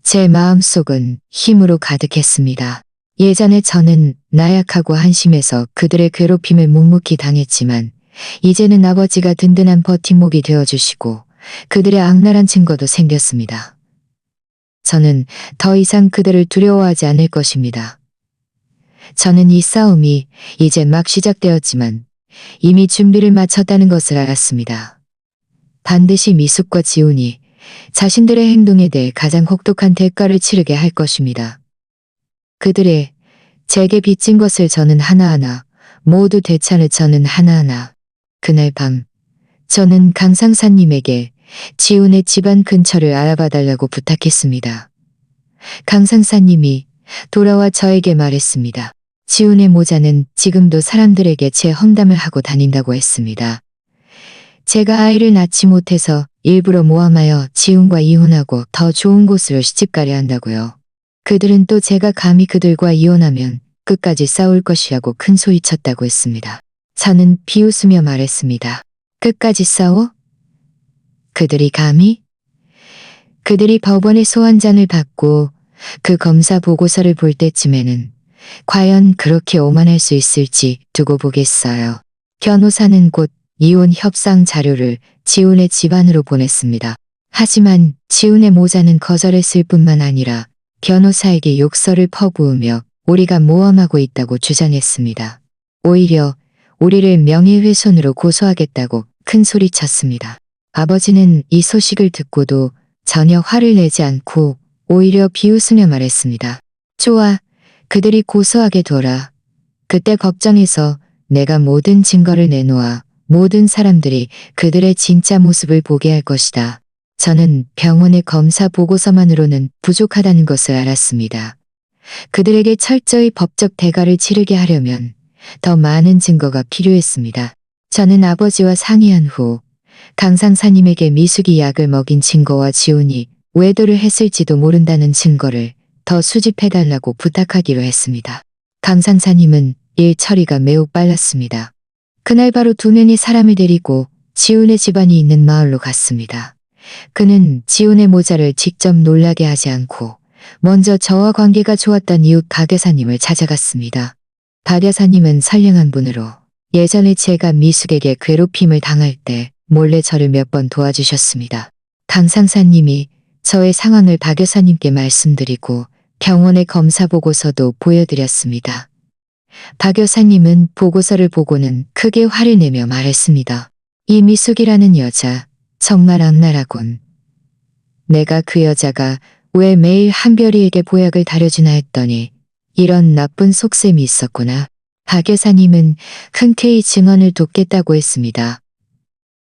제 마음속은 힘으로 가득했습니다. 예전에 저는 나약하고 한심해서 그들의 괴롭힘을 묵묵히 당했지만 이제는 아버지가 든든한 버팀목이 되어주시고 그들의 악랄한 증거도 생겼습니다. 저는 더 이상 그들을 두려워하지 않을 것입니다. 저는 이 싸움이 이제 막 시작되었지만 이미 준비를 마쳤다는 것을 알았습니다. 반드시 미숙과 지훈이 자신들의 행동에 대해 가장 혹독한 대가를 치르게 할 것입니다. 그들의 제게 빚진 것을 저는 하나하나 모두 되찾을 저는 하나하나. 그날 밤 저는 강상사님에게 지훈의 집안 근처를 알아봐 달라고 부탁했습니다. 강상사님이 돌아와 저에게 말했습니다. 지훈의 모자는 지금도 사람들에게 제 험담을 하고 다닌다고 했습니다. 제가 아이를 낳지 못해서 일부러 모함하여 지훈과 이혼하고 더 좋은 곳으로 시집가려 한다고요. 그들은 또 제가 감히 그들과 이혼하면 끝까지 싸울 것이라고 큰 소리쳤다고 했습니다. 저는 비웃으며 말했습니다. 끝까지 싸워? 그들이 감히? 그들이 법원의 소환장을 받고 그 검사 보고서를 볼 때쯤에는 과연 그렇게 오만할 수 있을지 두고 보겠어요. 변호사는 곧 이혼 협상 자료를 지훈의 집안으로 보냈습니다. 하지만 지훈의 모자는 거절했을 뿐만 아니라 변호사에게 욕설을 퍼부으며 우리가 모함하고 있다고 주장했습니다. 오히려 우리를 명예훼손으로 고소하겠다고 큰 소리쳤습니다. 아버지는 이 소식을 듣고도 전혀 화를 내지 않고 오히려 비웃으며 말했습니다. 좋아, 그들이 고소하게 둬라. 그때 걱정해서 내가 모든 증거를 내놓아 모든 사람들이 그들의 진짜 모습을 보게 할 것이다. 저는 병원의 검사 보고서만으로는 부족하다는 것을 알았습니다. 그들에게 철저히 법적 대가를 치르게 하려면 더 많은 증거가 필요했습니다. 저는 아버지와 상의한 후 강상사님에게 미숙이 약을 먹인 증거와 지훈이 외도를 했을지도 모른다는 증거를 더 수집해달라고 부탁하기로 했습니다. 강상사님은 일 처리가 매우 빨랐습니다. 그날 바로 두 명의 사람을 데리고 지훈의 집안이 있는 마을로 갔습니다. 그는 지훈의 모자를 직접 놀라게 하지 않고 먼저 저와 관계가 좋았던 이웃 박 여사님을 찾아갔습니다. 박 여사님은 선량한 분으로 예전에 제가 미숙에게 괴롭힘을 당할 때 몰래 저를 몇 번 도와주셨습니다. 강상사님이 저의 상황을 박 여사님께 말씀드리고 병원의 검사 보고서도 보여드렸습니다. 박 여사님은 보고서를 보고는 크게 화를 내며 말했습니다. 이 미숙이라는 여자 정말 악랄하군. 내가 그 여자가 왜 매일 한별이에게 보약을 다려주나 했더니 이런 나쁜 속셈이 있었구나. 박 여사님은 흔쾌히 증언을 돕겠다고 했습니다.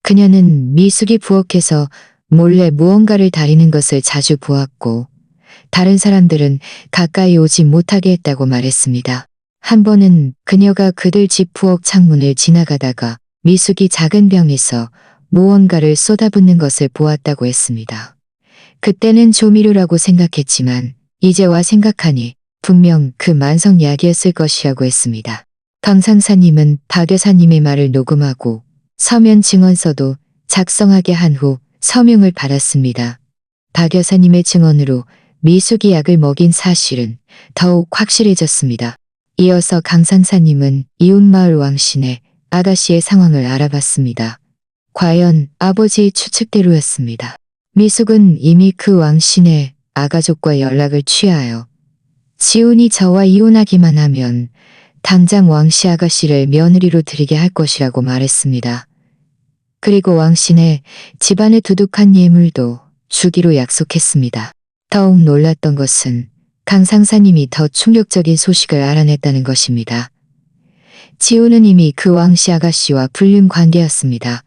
그녀는 미숙이 부엌에서 몰래 무언가를 다리는 것을 자주 보았고 다른 사람들은 가까이 오지 못하게 했다고 말했습니다. 한 번은 그녀가 그들 집 부엌 창문을 지나가다가 미숙이 작은 병에서 무언가를 쏟아붓는 것을 보았다고 했습니다. 그때는 조미료라고 생각했지만 이제와 생각하니 분명 그 만성약이었을 것이라고 했습니다. 강상사님은 박 여사님의 말을 녹음하고 서면 증언서도 작성하게 한 후 서명을 받았습니다. 박 여사님의 증언으로 미숙이 약을 먹인 사실은 더욱 확실해졌습니다. 이어서 강상사님은 이웃마을 왕신의 아가씨의 상황을 알아봤습니다. 과연 아버지의 추측대로였습니다. 미숙은 이미 그 왕신의 아가족과 연락을 취하여 지훈이 저와 이혼하기만 하면 당장 왕씨 아가씨를 며느리로 들이게 할 것이라고 말했습니다. 그리고 왕씨네 집안에 두둑한 예물도 주기로 약속했습니다. 더욱 놀랐던 것은 강 상사님이 더 충격적인 소식을 알아냈다는 것입니다. 지우는 이미 그 왕씨 아가씨와 불륜 관계였습니다.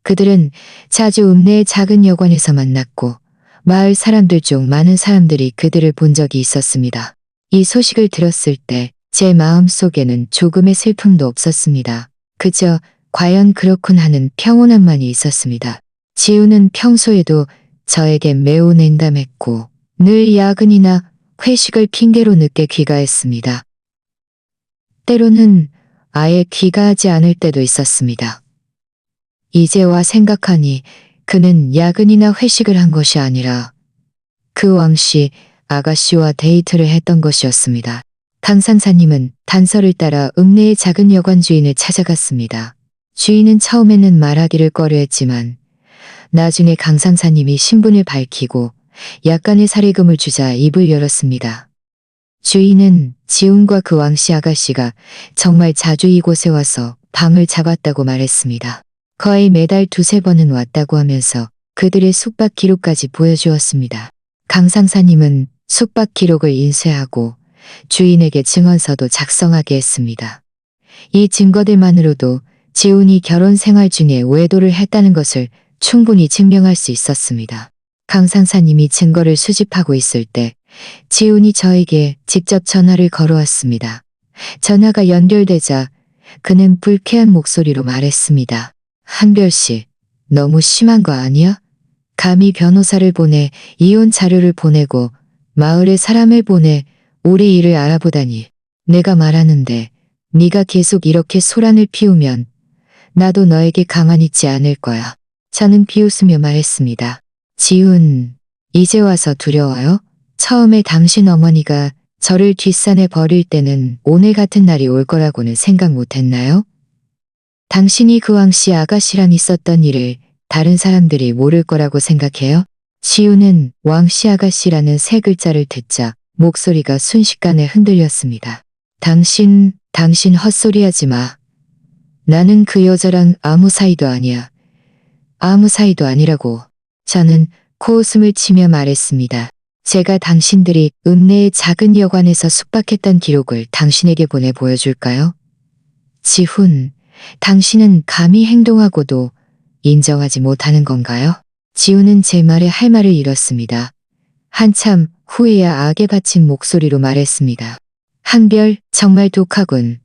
그들은 자주 읍내의 작은 여관에서 만났고 마을 사람들 중 많은 사람들이 그들을 본 적이 있었습니다. 이 소식을 들었을 때 제 마음 속에는 조금의 슬픔도 없었습니다. 그저 과연 그렇군 하는 평온함만이 있었습니다. 지우는 평소에도 저에게 매우 냉담했고 늘 야근이나 회식을 핑계로 늦게 귀가했습니다. 때로는 아예 귀가하지 않을 때도 있었습니다. 이제와 생각하니 그는 야근이나 회식을 한 것이 아니라 그 왕씨 아가씨와 데이트를 했던 것이었습니다. 강 상사님은 단서를 따라 읍내의 작은 여관 주인을 찾아갔습니다. 주인은 처음에는 말하기를 꺼려했지만 나중에 강 상사님이 신분을 밝히고 약간의 사례금을 주자 입을 열었습니다. 주인은 지훈과 그 왕씨 아가씨가 정말 자주 이곳에 와서 방을 잡았다고 말했습니다. 거의 매달 두세 번은 왔다고 하면서 그들의 숙박 기록까지 보여주었습니다. 강 상사님은 숙박 기록을 인쇄하고 주인에게 증언서도 작성하게 했습니다. 이 증거들만으로도 지훈이 결혼 생활 중에 외도를 했다는 것을 충분히 증명할 수 있었습니다. 강 상사님이 증거를 수집하고 있을 때 지훈이 저에게 직접 전화를 걸어왔습니다. 전화가 연결되자 그는 불쾌한 목소리로 말했습니다. 한별 씨, 너무 심한 거 아니야? 감히 변호사를 보내 이혼 자료를 보내고 마을에 사람을 보내 우리 일을 알아보다니. 내가 말하는데 네가 계속 이렇게 소란을 피우면 나도 너에게 가만히 있지 않을 거야. 저는 비웃으며 말했습니다. 지훈, 이제 와서 두려워요? 처음에 당신 어머니가 저를 뒷산에 버릴 때는 오늘 같은 날이 올 거라고는 생각 못했나요? 당신이 그 왕씨 아가씨랑 있었던 일을 다른 사람들이 모를 거라고 생각해요? 지훈은 왕씨 아가씨라는 세 글자를 듣자 목소리가 순식간에 흔들렸습니다. 당신 헛소리하지 마. 나는 그 여자랑 아무 사이도 아니야. 아무 사이도 아니라고. 저는 코웃음을 치며 말했습니다. 제가 당신들이 읍내의 작은 여관에서 숙박했던 기록을 당신에게 보내 보여줄까요? 지훈, 당신은 감히 행동하고도 인정하지 못하는 건가요? 지훈은 제 말에 할 말을 잃었습니다. 한참 후에야 악에 받친 목소리로 말했습니다. 한별, 정말 독하군.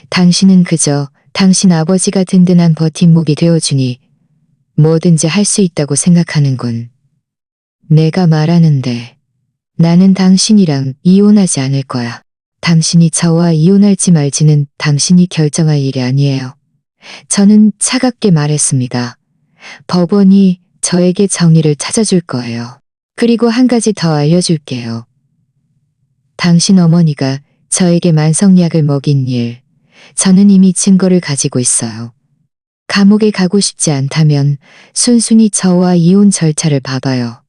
당신은 그저 당신 아버지가 든든한 버팀목이 되어주니 뭐든지 할 수 있다고 생각하는군. 내가 말하는데 나는 당신이랑 이혼하지 않을 거야. 당신이 저와 이혼할지 말지는 당신이 결정할 일이 아니에요. 저는 차갑게 말했습니다. 법원이 저에게 정의를 찾아줄 거예요. 그리고 한 가지 더 알려줄게요. 당신 어머니가 저에게 만성약을 먹인 일, 저는 이미 증거를 가지고 있어요. 감옥에 가고 싶지 않다면 순순히 저와 이혼 절차를 봐봐요.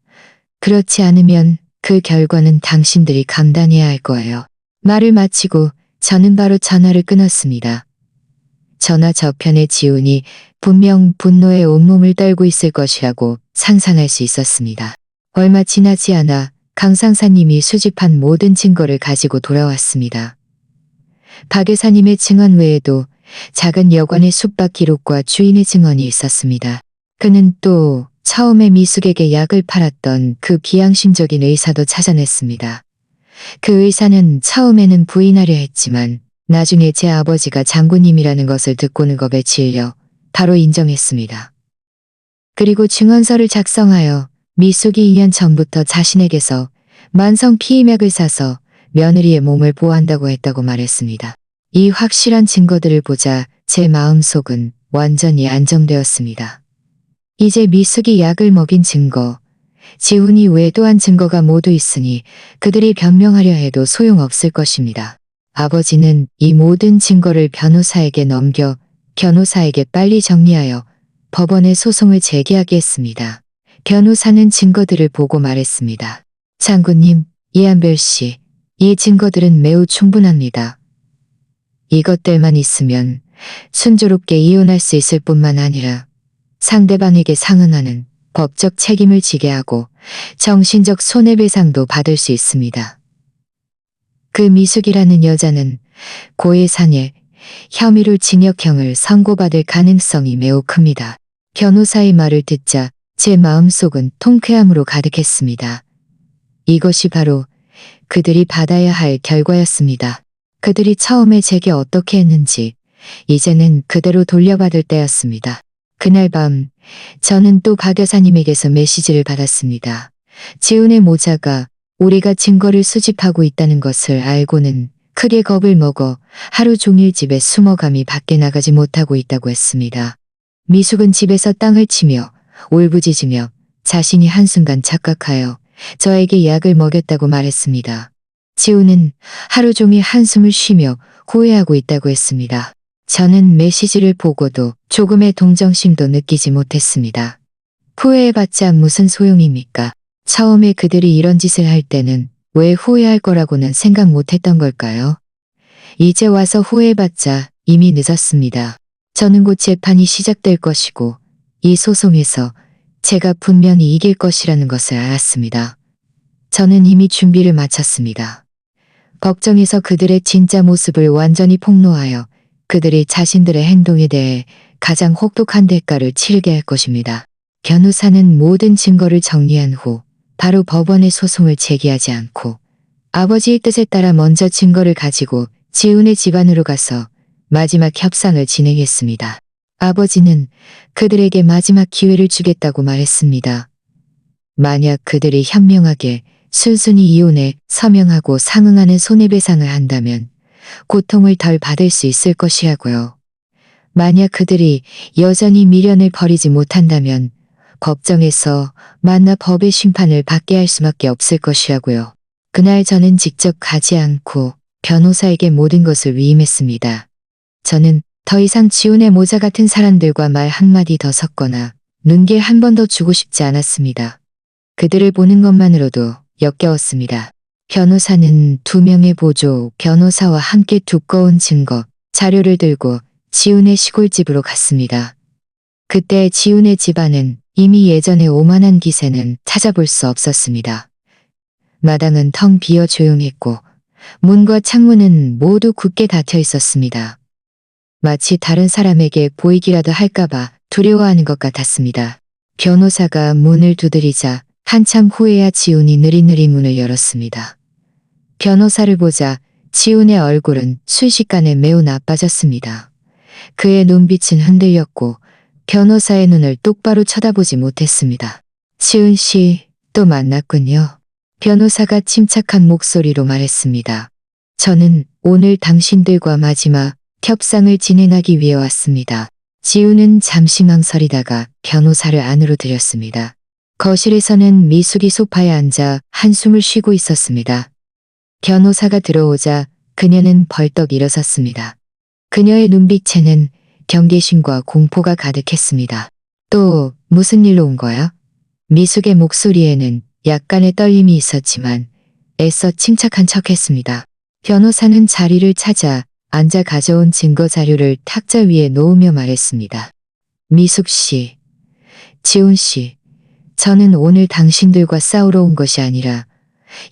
그렇지 않으면 그 결과는 당신들이 감당해야 할 거예요. 말을 마치고 저는 바로 전화를 끊었습니다. 전화 저편에 지훈이 분명 분노에 온몸을 떨고 있을 것이라고 상상할 수 있었습니다. 얼마 지나지 않아 강 상사님이 수집한 모든 증거를 가지고 돌아왔습니다. 박 여사님의 증언 외에도 작은 여관의 숙박 기록과 주인의 증언이 있었습니다. 그는 또 처음에 미숙에게 약을 팔았던 그 비양심적인 의사도 찾아냈습니다. 그 의사는 처음에는 부인하려 했지만 나중에 제 아버지가 장군님이라는 것을 듣고는 겁에 질려 바로 인정했습니다. 그리고 증언서를 작성하여 미숙이 2년 전부터 자신에게서 만성 피임약을 사서 며느리의 몸을 보호한다고 했다고 말했습니다. 이 확실한 증거들을 보자 제 마음속은 완전히 안정되었습니다. 이제 미숙이 약을 먹인 증거, 지훈이 외도한 증거가 모두 있으니 그들이 변명하려 해도 소용없을 것입니다. 아버지는 이 모든 증거를 변호사에게 넘겨 변호사에게 빨리 정리하여 법원에 소송을 제기하게 했습니다. 변호사는 증거들을 보고 말했습니다. 장군님, 이한별 씨, 이 증거들은 매우 충분합니다. 이것들만 있으면 순조롭게 이혼할 수 있을 뿐만 아니라 상대방에게 상응하는 법적 책임을 지게 하고 정신적 손해배상도 받을 수 있습니다. 그 미숙이라는 여자는 고해상해 혐의로 징역형을 선고받을 가능성이 매우 큽니다. 변호사의 말을 듣자 제 마음속은 통쾌함으로 가득했습니다. 이것이 바로 그들이 받아야 할 결과였습니다. 그들이 처음에 제게 어떻게 했는지 이제는 그대로 돌려받을 때였습니다. 그날 밤 저는 또 박 여사님에게서 메시지를 받았습니다. 지훈의 모자가 우리가 증거를 수집하고 있다는 것을 알고는 크게 겁을 먹어 하루 종일 집에 숨어감이 밖에 나가지 못하고 있다고 했습니다. 미숙은 집에서 땅을 치며 울부짖으며 자신이 한순간 착각하여 저에게 약을 먹였다고 말했습니다. 지훈은 하루 종일 한숨을 쉬며 후회하고 있다고 했습니다. 저는 메시지를 보고도 조금의 동정심도 느끼지 못했습니다. 후회해봤자 무슨 소용입니까? 처음에 그들이 이런 짓을 할 때는 왜 후회할 거라고는 생각 못했던 걸까요? 이제 와서 후회해봤자 이미 늦었습니다. 저는 곧 재판이 시작될 것이고 이 소송에서 제가 분명히 이길 것이라는 것을 알았습니다. 저는 이미 준비를 마쳤습니다. 법정에서 그들의 진짜 모습을 완전히 폭로하여 그들이 자신들의 행동에 대해 가장 혹독한 대가를 치르게 할 것입니다. 변호사는 모든 증거를 정리한 후 바로 법원에 소송을 제기하지 않고 아버지의 뜻에 따라 먼저 증거를 가지고 지훈의 집안으로 가서 마지막 협상을 진행했습니다. 아버지는 그들에게 마지막 기회를 주겠다고 말했습니다. 만약 그들이 현명하게 순순히 이혼에 서명하고 상응하는 손해배상을 한다면 고통을 덜 받을 수 있을 것이라고요. 만약 그들이 여전히 미련을 버리지 못한다면 법정에서 만나 법의 심판을 받게 할 수밖에 없을 것이라고요. 그날 저는 직접 가지 않고 변호사에게 모든 것을 위임했습니다. 저는 더 이상 지훈의 모자 같은 사람들과 말 한마디 더 섞거나 눈길 한 번 더 주고 싶지 않았습니다. 그들을 보는 것만으로도 역겨웠습니다. 변호사는 2명의 보조 변호사와 함께 두꺼운 증거, 자료를 들고 지훈의 시골집으로 갔습니다. 그때 지훈의 집안은 이미 예전의 오만한 기세는 찾아볼 수 없었습니다. 마당은 텅 비어 조용했고 문과 창문은 모두 굳게 닫혀 있었습니다. 마치 다른 사람에게 보이기라도 할까봐 두려워하는 것 같았습니다. 변호사가 문을 두드리자 한참 후에야 지훈이 느릿느릿 문을 열었습니다. 변호사를 보자 지훈의 얼굴은 순식간에 매우 나빠졌습니다. 그의 눈빛은 흔들렸고 변호사의 눈을 똑바로 쳐다보지 못했습니다. 지훈 씨, 또 만났군요. 변호사가 침착한 목소리로 말했습니다. 저는 오늘 당신들과 마지막 협상을 진행하기 위해 왔습니다. 지훈은 잠시 망설이다가 변호사를 안으로 들였습니다. 거실에서는 미숙이 소파에 앉아 한숨을 쉬고 있었습니다. 변호사가 들어오자 그녀는 벌떡 일어섰습니다. 그녀의 눈빛에는 경계심과 공포가 가득했습니다. 또 무슨 일로 온 거야? 미숙의 목소리에는 약간의 떨림이 있었지만 애써 침착한 척했습니다. 변호사는 자리를 찾아 앉아 가져온 증거 자료를 탁자 위에 놓으며 말했습니다. 미숙 씨, 지훈 씨, 저는 오늘 당신들과 싸우러 온 것이 아니라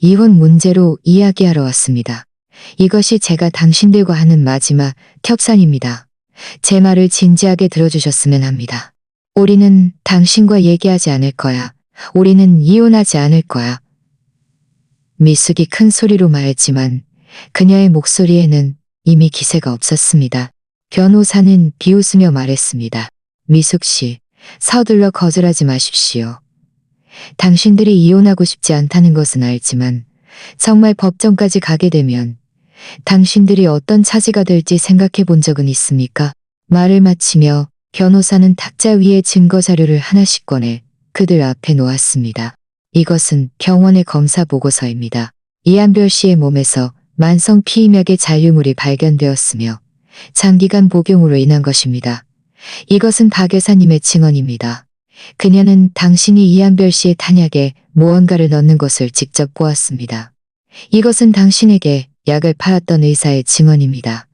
이혼 문제로 이야기하러 왔습니다. 이것이 제가 당신들과 하는 마지막 협상입니다. 제 말을 진지하게 들어주셨으면 합니다. 우리는 당신과 얘기하지 않을 거야. 우리는 이혼하지 않을 거야. 미숙이 큰 소리로 말했지만 그녀의 목소리에는 이미 기세가 없었습니다. 변호사는 비웃으며 말했습니다. 미숙 씨, 서둘러 거절하지 마십시오. 당신들이 이혼하고 싶지 않다는 것은 알지만 정말 법정까지 가게 되면 당신들이 어떤 차지가 될지 생각해 본 적은 있습니까? 말을 마치며 변호사는 탁자 위에 증거 자료를 하나씩 꺼내 그들 앞에 놓았습니다. 이것은 병원의 검사 보고서입니다. 이한별 씨의 몸에서 만성 피임약의 잔류물이 발견되었으며 장기간 복용으로 인한 것입니다. 이것은 박 여사님의 증언입니다. 그녀는 당신이 이한별 씨의 탄약에 무언가를 넣는 것을 직접 보았습니다. 이것은 당신에게 약을 팔았던 의사의 증언입니다.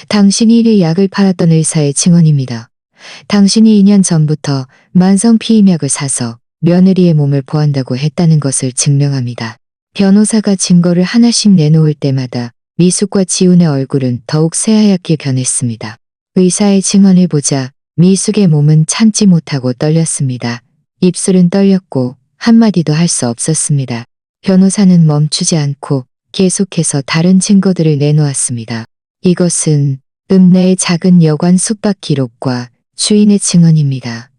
당신이 이 약을 팔았던 의사의 증언입니다. 당신이 2년 전부터 만성 피임약을 사서 며느리의 몸을 보한다고 했다는 것을 증명합니다. 변호사가 증거를 하나씩 내놓을 때마다 미숙과 지훈의 얼굴은 더욱 새하얗게 변했습니다. 의사의 증언을 보자 미숙의 몸은 참지 못하고 떨렸습니다. 입술은 떨렸고 한마디도 할 수 없었습니다. 변호사는 멈추지 않고 계속해서 다른 증거들을 내놓았습니다. 이것은 읍내의 작은 여관 숙박 기록과 주인의 증언입니다.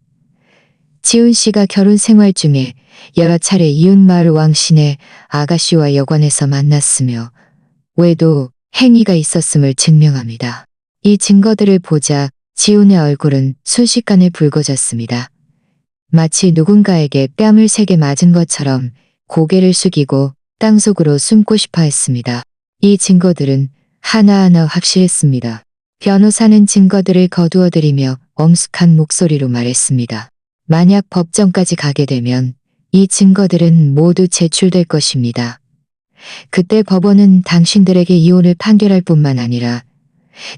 지훈 씨가 결혼 생활 중에 여러 차례 이웃마을 왕신의 아가씨와 여관에서 만났으며 외도 행위가 있었음을 증명합니다. 이 증거들을 보자 지훈의 얼굴은 순식간에 붉어졌습니다. 마치 누군가에게 뺨을 세게 맞은 것처럼 고개를 숙이고 땅속으로 숨고 싶어 했습니다. 이 증거들은 하나하나 확실했습니다. 변호사는 증거들을 거두어들이며 엄숙한 목소리로 말했습니다. 만약 법정까지 가게 되면 이 증거들은 모두 제출될 것입니다. 그때 법원은 당신들에게 이혼을 판결할 뿐만 아니라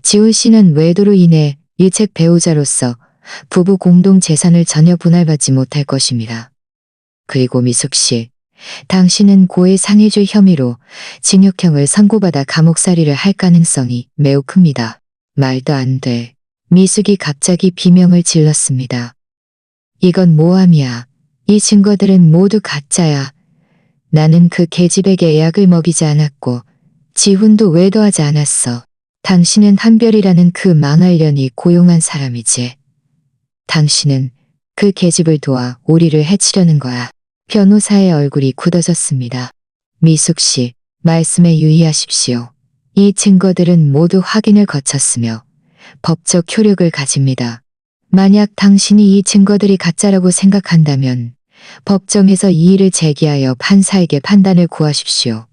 지훈 씨는 외도로 인해 일책 배우자로서 부부 공동 재산을 전혀 분할받지 못할 것입니다. 그리고 미숙 씨, 당신은 고해 상해죄 혐의로 징역형을 선고받아 감옥살이를 할 가능성이 매우 큽니다. 말도 안 돼. 미숙이 갑자기 비명을 질렀습니다. 이건 모함이야. 이 증거들은 모두 가짜야. 나는 그 계집에게 약을 먹이지 않았고 지훈도 외도하지 않았어. 당신은 한별이라는 그 망할년이 고용한 사람이지. 당신은 그 계집을 도와 우리를 해치려는 거야. 변호사의 얼굴이 굳어졌습니다. 미숙 씨, 말씀에 유의하십시오. 이 증거들은 모두 확인을 거쳤으며 법적 효력을 가집니다. 만약 당신이 이 증거들이 가짜라고 생각한다면 법정에서 이의를 제기하여 판사에게 판단을 구하십시오.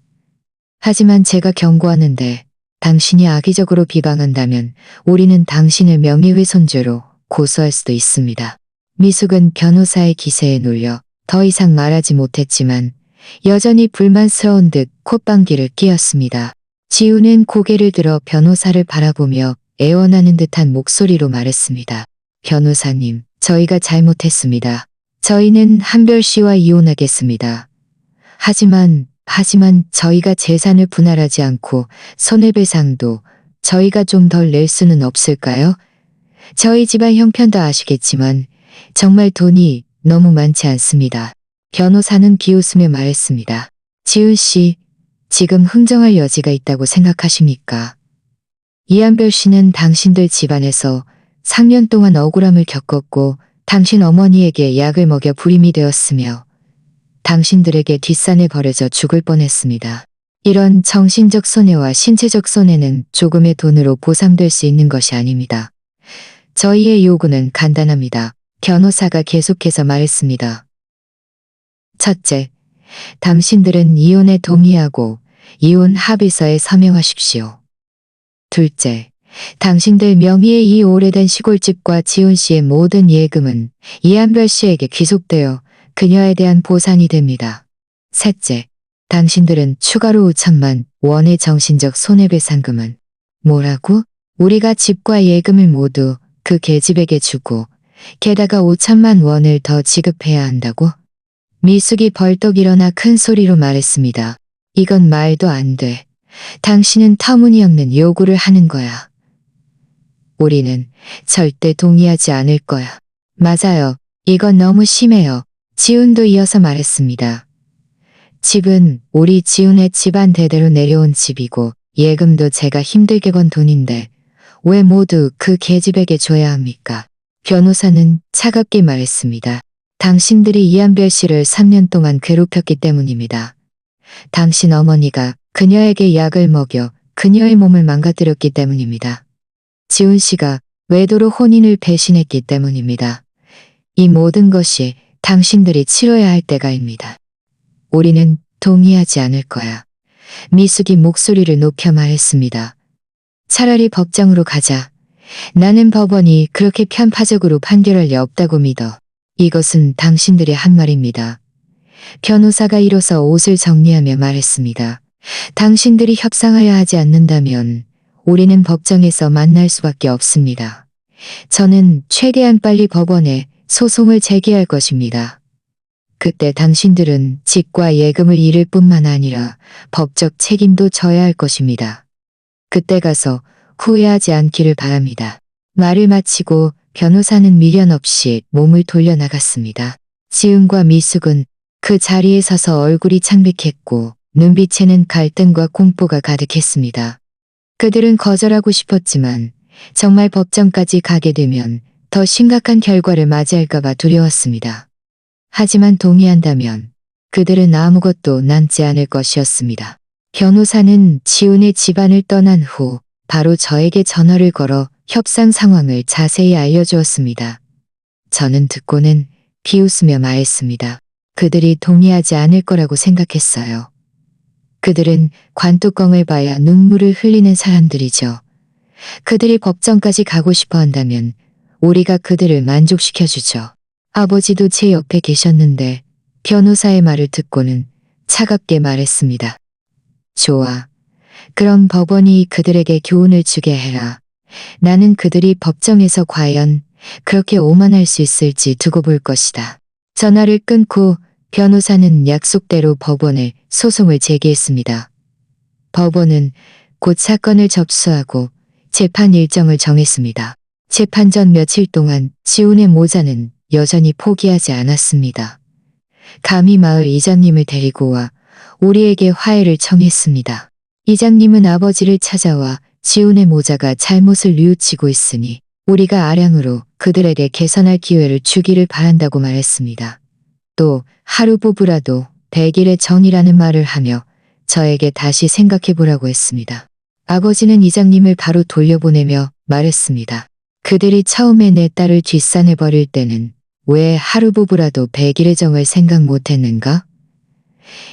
하지만 제가 경고하는데 당신이 악의적으로 비방한다면 우리는 당신을 명예훼손죄로 고소할 수도 있습니다. 미숙은 변호사의 기세에 놀려 더 이상 말하지 못했지만 여전히 불만스러운 듯 콧방귀를 뀌었습니다. 지훈은 고개를 들어 변호사를 바라보며 애원하는 듯한 목소리로 말했습니다. 변호사님, 저희가 잘못했습니다. 저희는 한별 씨와 이혼하겠습니다. 하지만 저희가 재산을 분할하지 않고 손해배상도 저희가 좀 덜 낼 수는 없을까요? 저희 집안 형편도 아시겠지만 정말 돈이 너무 많지 않습니다. 변호사는 비웃으며 말했습니다. 지훈 씨, 지금 흥정할 여지가 있다고 생각하십니까? 이한별 씨는 당신들 집안에서 3년 동안 억울함을 겪었고 당신 어머니에게 약을 먹여 불임이 되었으며 당신들에게 뒷산에 버려져 죽을 뻔했습니다. 이런 정신적 손해와 신체적 손해는 조금의 돈으로 보상될 수 있는 것이 아닙니다. 저희의 요구는 간단합니다. 변호사가 계속해서 말했습니다. 첫째, 당신들은 이혼에 동의하고 이혼 합의서에 서명하십시오. 둘째, 당신들 명의의 이 오래된 시골집과 지훈 씨의 모든 예금은 이한별 씨에게 귀속되어 그녀에 대한 보상이 됩니다. 셋째, 당신들은 추가로 5천만 원의 정신적 손해배상금은 뭐라고? 우리가 집과 예금을 모두 그 계집에게 주고 게다가 5천만 원을 더 지급해야 한다고? 미숙이 벌떡 일어나 큰 소리로 말했습니다. 이건 말도 안 돼. 당신은 터무니없는 요구를 하는 거야. 우리는 절대 동의하지 않을 거야. 맞아요. 이건 너무 심해요. 지훈도 이어서 말했습니다. 집은 우리 지훈의 집안 대대로 내려온 집이고 예금도 제가 힘들게 번 돈인데 왜 모두 그 계집에게 줘야 합니까? 변호사는 차갑게 말했습니다. 당신들이 이한별 씨를 3년 동안 괴롭혔기 때문입니다. 당신 어머니가 그녀에게 약을 먹여 그녀의 몸을 망가뜨렸기 때문입니다. 지훈 씨가 외도로 혼인을 배신했기 때문입니다. 이 모든 것이 당신들이 치러야 할 때가입니다. 우리는 동의하지 않을 거야. 미숙이 목소리를 높여 말했습니다. 차라리 법정으로 가자. 나는 법원이 그렇게 편파적으로 판결할 리 없다고 믿어. 이것은 당신들이 한 말입니다. 변호사가 일어서 옷을 정리하며 말했습니다. 당신들이 협상하여 하지 않는다면 우리는 법정에서 만날 수밖에 없습니다. 저는 최대한 빨리 법원에 소송을 제기할 것입니다. 그때 당신들은 직과 예금을 잃을 뿐만 아니라 법적 책임도 져야 할 것입니다. 그때 가서 후회하지 않기를 바랍니다. 말을 마치고 변호사는 미련 없이 몸을 돌려나갔습니다. 지은과 미숙은 그 자리에 서서 얼굴이 창백했고 눈빛에는 갈등과 공포가 가득했습니다. 그들은 거절하고 싶었지만 정말 법정까지 가게 되면 더 심각한 결과를 맞이할까봐 두려웠습니다. 하지만 동의한다면 그들은 아무것도 남지 않을 것이었습니다. 변호사는 지훈의 집안을 떠난 후 바로 저에게 전화를 걸어 협상 상황을 자세히 알려주었습니다. 저는 듣고는 비웃으며 말했습니다. 그들이 동의하지 않을 거라고 생각했어요. 그들은 관뚜껑을 봐야 눈물을 흘리는 사람들이죠. 그들이 법정까지 가고 싶어 한다면 우리가 그들을 만족시켜주죠. 아버지도 제 옆에 계셨는데 변호사의 말을 듣고는 차갑게 말했습니다. 좋아. 그럼 법원이 그들에게 교훈을 주게 해라. 나는 그들이 법정에서 과연 그렇게 오만할 수 있을지 두고 볼 것이다. 전화를 끊고 변호사는 약속대로 법원에 소송을 제기했습니다. 법원은 곧 사건을 접수하고 재판 일정을 정했습니다. 재판 전 며칠 동안 지훈의 모자는 여전히 포기하지 않았습니다. 감히 마을 이장님을 데리고 와 우리에게 화해를 청했습니다. 이장님은 아버지를 찾아와 지훈의 모자가 잘못을 뉘우치고 있으니 우리가 아량으로 그들에게 개선할 기회를 주기를 바란다고 말했습니다. 또 하루 부부라도 100일의 정이라는 말을 하며 저에게 다시 생각해보라고 했습니다. 아버지는 이장님을 바로 돌려보내며 말했습니다. 그들이 처음에 내 딸을 뒷산해버릴 때는 왜 하루 부부라도 100일의 정을 생각 못했는가?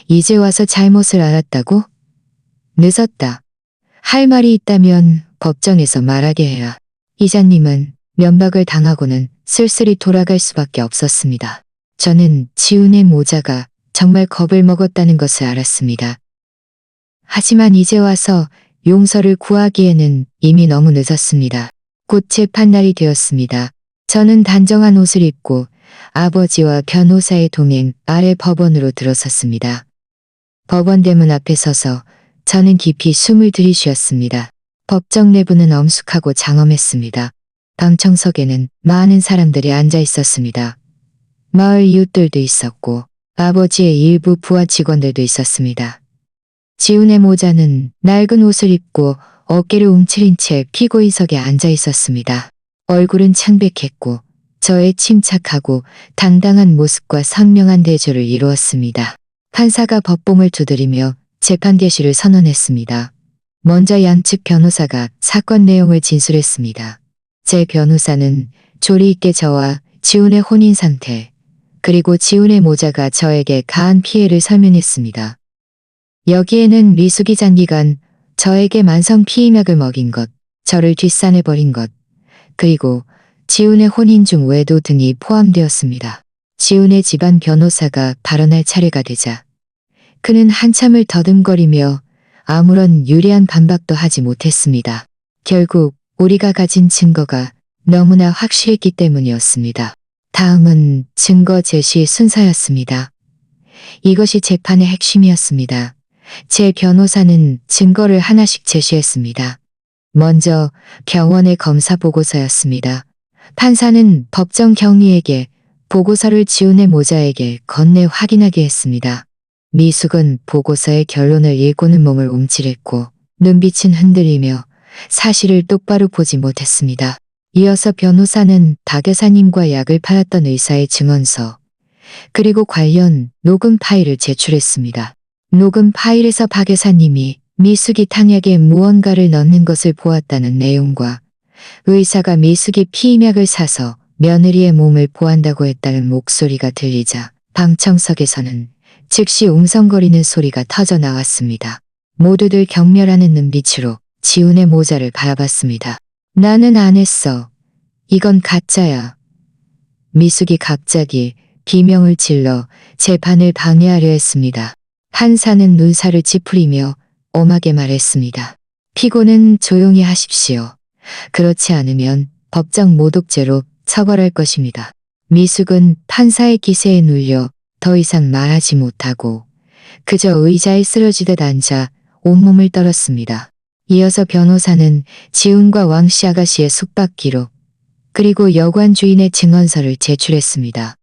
이제 와서 잘못을 알았다고? 늦었다. 할 말이 있다면 법정에서 말하게 해라. 이장님은 면박을 당하고는 쓸쓸히 돌아갈 수밖에 없었습니다. 저는 지훈의 모자가 정말 겁을 먹었다는 것을 알았습니다. 하지만 이제 와서 용서를 구하기에는 이미 너무 늦었습니다. 곧 재판날이 되었습니다. 저는 단정한 옷을 입고 아버지와 변호사의 동행 아래 법원으로 들어섰습니다. 법원 대문 앞에 서서 저는 깊이 숨을 들이쉬었습니다. 법정 내부는 엄숙하고 장엄했습니다. 방청석에는 많은 사람들이 앉아 있었습니다. 마을 이웃들도 있었고 아버지의 일부 부하 직원들도 있었습니다. 지훈의 모자는 낡은 옷을 입고 어깨를 움츠린 채 피고인석에 앉아 있었습니다. 얼굴은 창백했고 저의 침착하고 당당한 모습과 선명한 대조를 이루었습니다. 판사가 법봉을 두드리며 재판 개시를 선언했습니다. 먼저 양측 변호사가 사건 내용을 진술했습니다. 제 변호사는 조리 있게 저와 지훈의 혼인 상태, 그리고 지훈의 모자가 저에게 가한 피해를 설명했습니다. 여기에는 미숙이 장기간 저에게 만성 피임약을 먹인 것, 저를 뒷산해버린 것, 그리고 지훈의 혼인 중 외도 등이 포함되었습니다. 지훈의 집안 변호사가 발언할 차례가 되자 그는 한참을 더듬거리며 아무런 유리한 반박도 하지 못했습니다. 결국 우리가 가진 증거가 너무나 확실했기 때문이었습니다. 다음은 증거 제시 순서였습니다. 이것이 재판의 핵심이었습니다. 제 변호사는 증거를 하나씩 제시했습니다. 먼저 병원의 검사 보고서였습니다. 판사는 법정 경위에게 보고서를 지훈의 모자에게 건네 확인하게 했습니다. 미숙은 보고서의 결론을 읽고는 몸을 움찔했고 눈빛은 흔들리며 사실을 똑바로 보지 못했습니다. 이어서 변호사는 박 여사님과 약을 팔았던 의사의 증언서, 그리고 관련 녹음 파일을 제출했습니다. 녹음 파일에서 박 여사님이 미숙이 탕약에 무언가를 넣는 것을 보았다는 내용과 의사가 미숙이 피임약을 사서 며느리의 몸을 보한다고 했다는 목소리가 들리자 방청석에서는 즉시 웅성거리는 소리가 터져 나왔습니다. 모두들 경멸하는 눈빛으로 지훈의 모자를 바라봤습니다. 나는 안 했어. 이건 가짜야. 미숙이 갑자기 비명을 질러 재판을 방해하려 했습니다. 판사는 눈살을 찌푸리며 엄하게 말했습니다. 피고는 조용히 하십시오. 그렇지 않으면 법정 모독죄로 처벌할 것입니다. 미숙은 판사의 기세에 눌려 더 이상 말하지 못하고 그저 의자에 쓰러지듯 앉아 온몸을 떨었습니다. 이어서 변호사는 지훈과 왕씨 아가씨의 숙박 기록 그리고 여관 주인의 증언서를 제출했습니다.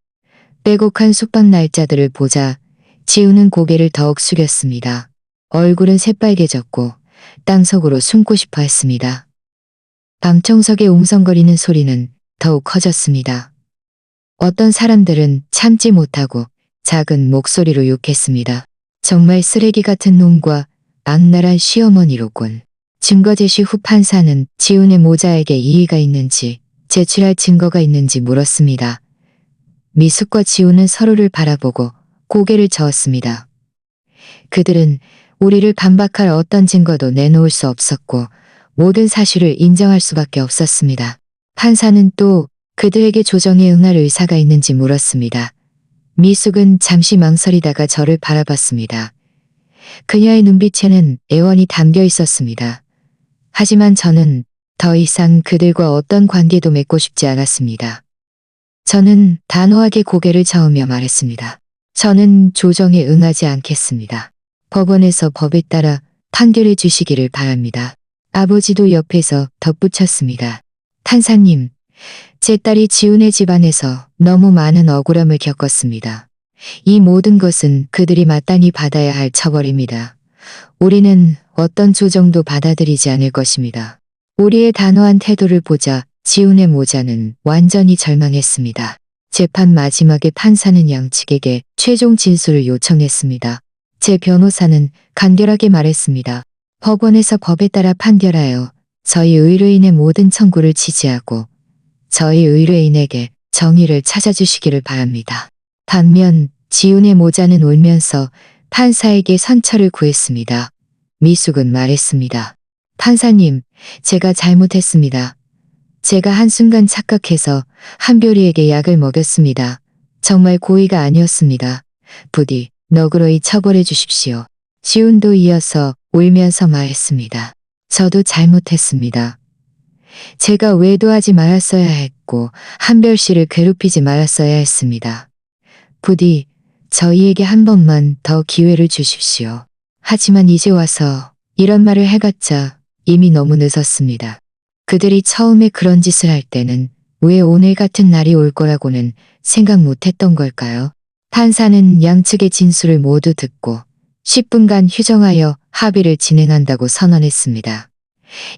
빼곡한 숙박 날짜들을 보자 지훈은 고개를 더욱 숙였습니다. 얼굴은 새빨개졌고 땅속으로 숨고 싶어 했습니다. 방청석의 웅성거리는 소리는 더욱 커졌습니다. 어떤 사람들은 참지 못하고 작은 목소리로 욕했습니다. 정말 쓰레기 같은 놈과 악랄한 시어머니로군. 증거 제시 후 판사는 지훈의 모자에게 이의가 있는지 제출할 증거가 있는지 물었습니다. 미숙과 지훈은 서로를 바라보고 고개를 저었습니다. 그들은 우리를 반박할 어떤 증거도 내놓을 수 없었고 모든 사실을 인정할 수밖에 없었습니다. 판사는 또 그들에게 조정에 응할 의사가 있는지 물었습니다. 미숙은 잠시 망설이다가 저를 바라봤습니다. 그녀의 눈빛에는 애원이 담겨 있었습니다. 하지만 저는 더 이상 그들과 어떤 관계도 맺고 싶지 않았습니다. 저는 단호하게 고개를 저으며 말했습니다. 저는 조정에 응하지 않겠습니다. 법원에서 법에 따라 판결해 주시기를 바랍니다. 아버지도 옆에서 덧붙였습니다. 판사님, 제 딸이 지훈의 집안에서 너무 많은 억울함을 겪었습니다. 이 모든 것은 그들이 마땅히 받아야 할 처벌입니다. 우리는 어떤 조정도 받아들이지 않을 것입니다. 우리의 단호한 태도를 보자 지훈의 모자는 완전히 절망했습니다. 재판 마지막에 판사는 양측에게 최종 진술을 요청했습니다. 제 변호사는 간결하게 말했습니다. 법원에서 법에 따라 판결하여 저희 의뢰인의 모든 청구를 지지하고 저희 의뢰인에게 정의를 찾아주시기를 바랍니다. 반면 지훈의 모자는 울면서 판사에게 선처를 구했습니다. 미숙은 말했습니다. 판사님, 제가 잘못했습니다. 제가 한순간 착각해서 한별이에게 약을 먹였습니다. 정말 고의가 아니었습니다. 부디 너그러이 처벌해 주십시오. 지훈도 이어서 울면서 말했습니다. 저도 잘못했습니다. 제가 외도하지 말았어야 했고 한별 씨를 괴롭히지 말았어야 했습니다. 부디 저희에게 한 번만 더 기회를 주십시오. 하지만 이제 와서 이런 말을 해봤자 이미 너무 늦었습니다. 그들이 처음에 그런 짓을 할 때는 왜 오늘 같은 날이 올 거라고는 생각 못했던 걸까요? 판사는 양측의 진술을 모두 듣고 10분간 휴정하여 합의를 진행한다고 선언했습니다.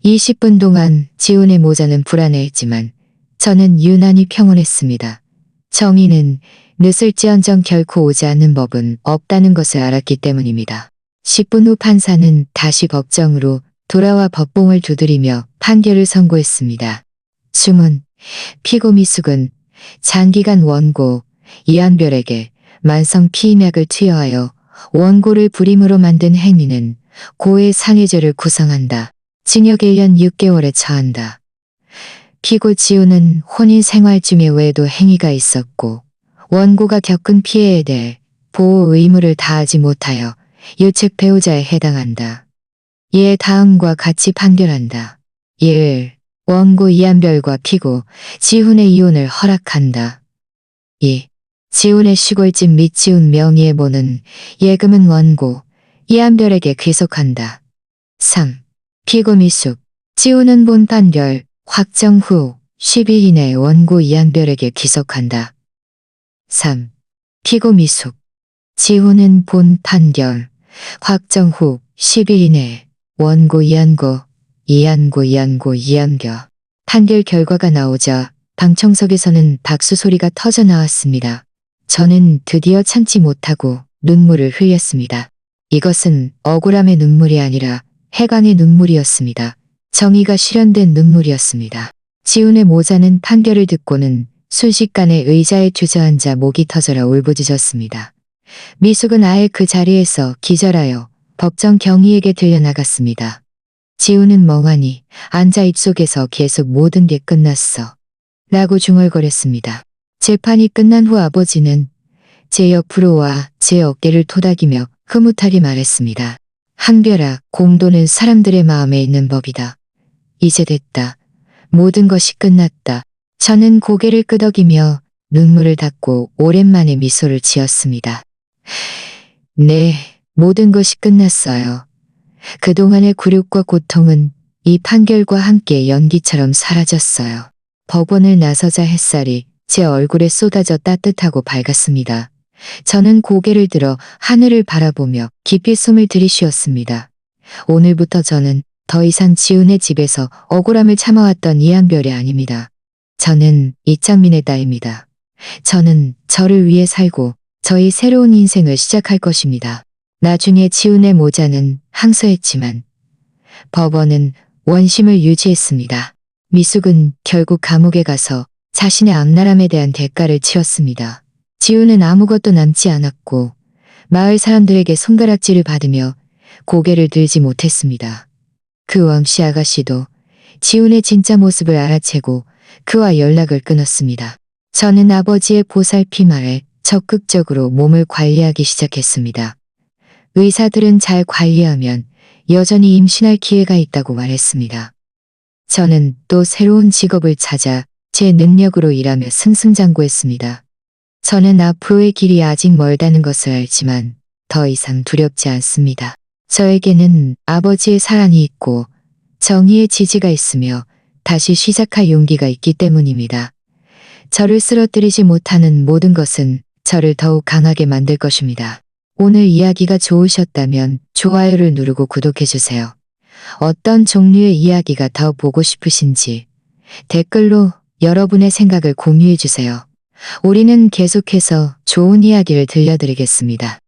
이 10분 동안 지훈의 모자는 불안해했지만 저는 유난히 평온했습니다. 정의는 늦을지언정 결코 오지 않는 법은 없다는 것을 알았기 때문입니다. 10분 후 판사는 다시 법정으로 돌아와 법봉을 두드리며 판결을 선고했습니다. 주문, 피고 미숙은 장기간 원고 이한별에게 만성 피임약을 투여하여 원고를 불임으로 만든 행위는 고의 상해죄를 구성한다. 징역 1년 6개월에 처한다. 피고 지훈은 혼인 생활 중에 외도 행위가 있었고 원고가 겪은 피해에 대해 보호 의무를 다하지 못하여 유책 배우자에 해당한다. 이에 다음과 같이 판결한다. 1. 원고 이한별과 피고 지훈의 이혼을 허락한다. 2. 지훈의 시골집 및 지훈 명의의 모는 예금은 원고 이한별에게 귀속한다. 3. 피고 미숙, 지훈은 본 판결 확정 후 10일 이내 원고 이한별에게 귀속한다. 3. 피고 미숙, 지훈은 본 판결 확정 후 10일 이내 원고 이한별 판결 결과가 나오자 방청석에서는 박수 소리가 터져 나왔습니다. 저는 드디어 참지 못하고 눈물을 흘렸습니다. 이것은 억울함의 눈물이 아니라 해방의 눈물이었습니다. 정의가 실현된 눈물이었습니다. 지훈의 모자는 판결을 듣고는 순식간에 의자에 주저앉아 목이 터져라 울부짖었습니다. 미숙은 아예 그 자리에서 기절하여 법정 경위에게 들려나갔습니다. 지훈은 멍하니 앉아 입속에서 계속 모든 게 끝났어 라고 중얼거렸습니다. 재판이 끝난 후 아버지는 제 옆으로 와 제 어깨를 토닥이며 흐뭇하게 말했습니다. 한별아, 공도는 사람들의 마음에 있는 법이다. 이제 됐다. 모든 것이 끝났다. 저는 고개를 끄덕이며 눈물을 닦고 오랜만에 미소를 지었습니다. 네, 모든 것이 끝났어요. 그동안의 굴욕과 고통은 이 판결과 함께 연기처럼 사라졌어요. 법원을 나서자 햇살이 제 얼굴에 쏟아져 따뜻하고 밝았습니다. 저는 고개를 들어 하늘을 바라보며 깊이 숨을 들이쉬었습니다. 오늘부터 저는 더 이상 지훈의 집에서 억울함을 참아왔던 이한별이 아닙니다. 저는 이창민의 딸입니다. 저는 저를 위해 살고 저희 새로운 인생을 시작할 것입니다. 나중에 지훈의 모자는 항소했지만 법원은 원심을 유지했습니다. 미숙은 결국 감옥에 가서 자신의 악랄함에 대한 대가를 치렀습니다. 지훈은 아무것도 남지 않았고 마을 사람들에게 손가락질을 받으며 고개를 들지 못했습니다. 그 왕씨 아가씨도 지훈의 진짜 모습을 알아채고 그와 연락을 끊었습니다. 저는 아버지의 보살핌 아래 적극적으로 몸을 관리하기 시작했습니다. 의사들은 잘 관리하면 여전히 임신할 기회가 있다고 말했습니다. 저는 또 새로운 직업을 찾아 제 능력으로 일하며 승승장구했습니다. 저는 앞으로의 길이 아직 멀다는 것을 알지만 더 이상 두렵지 않습니다. 저에게는 아버지의 사랑이 있고 정의의 지지가 있으며 다시 시작할 용기가 있기 때문입니다. 저를 쓰러뜨리지 못하는 모든 것은 저를 더욱 강하게 만들 것입니다. 오늘 이야기가 좋으셨다면 좋아요를 누르고 구독해주세요. 어떤 종류의 이야기가 더 보고 싶으신지 댓글로 여러분의 생각을 공유해주세요. 우리는 계속해서 좋은 이야기를 들려드리겠습니다.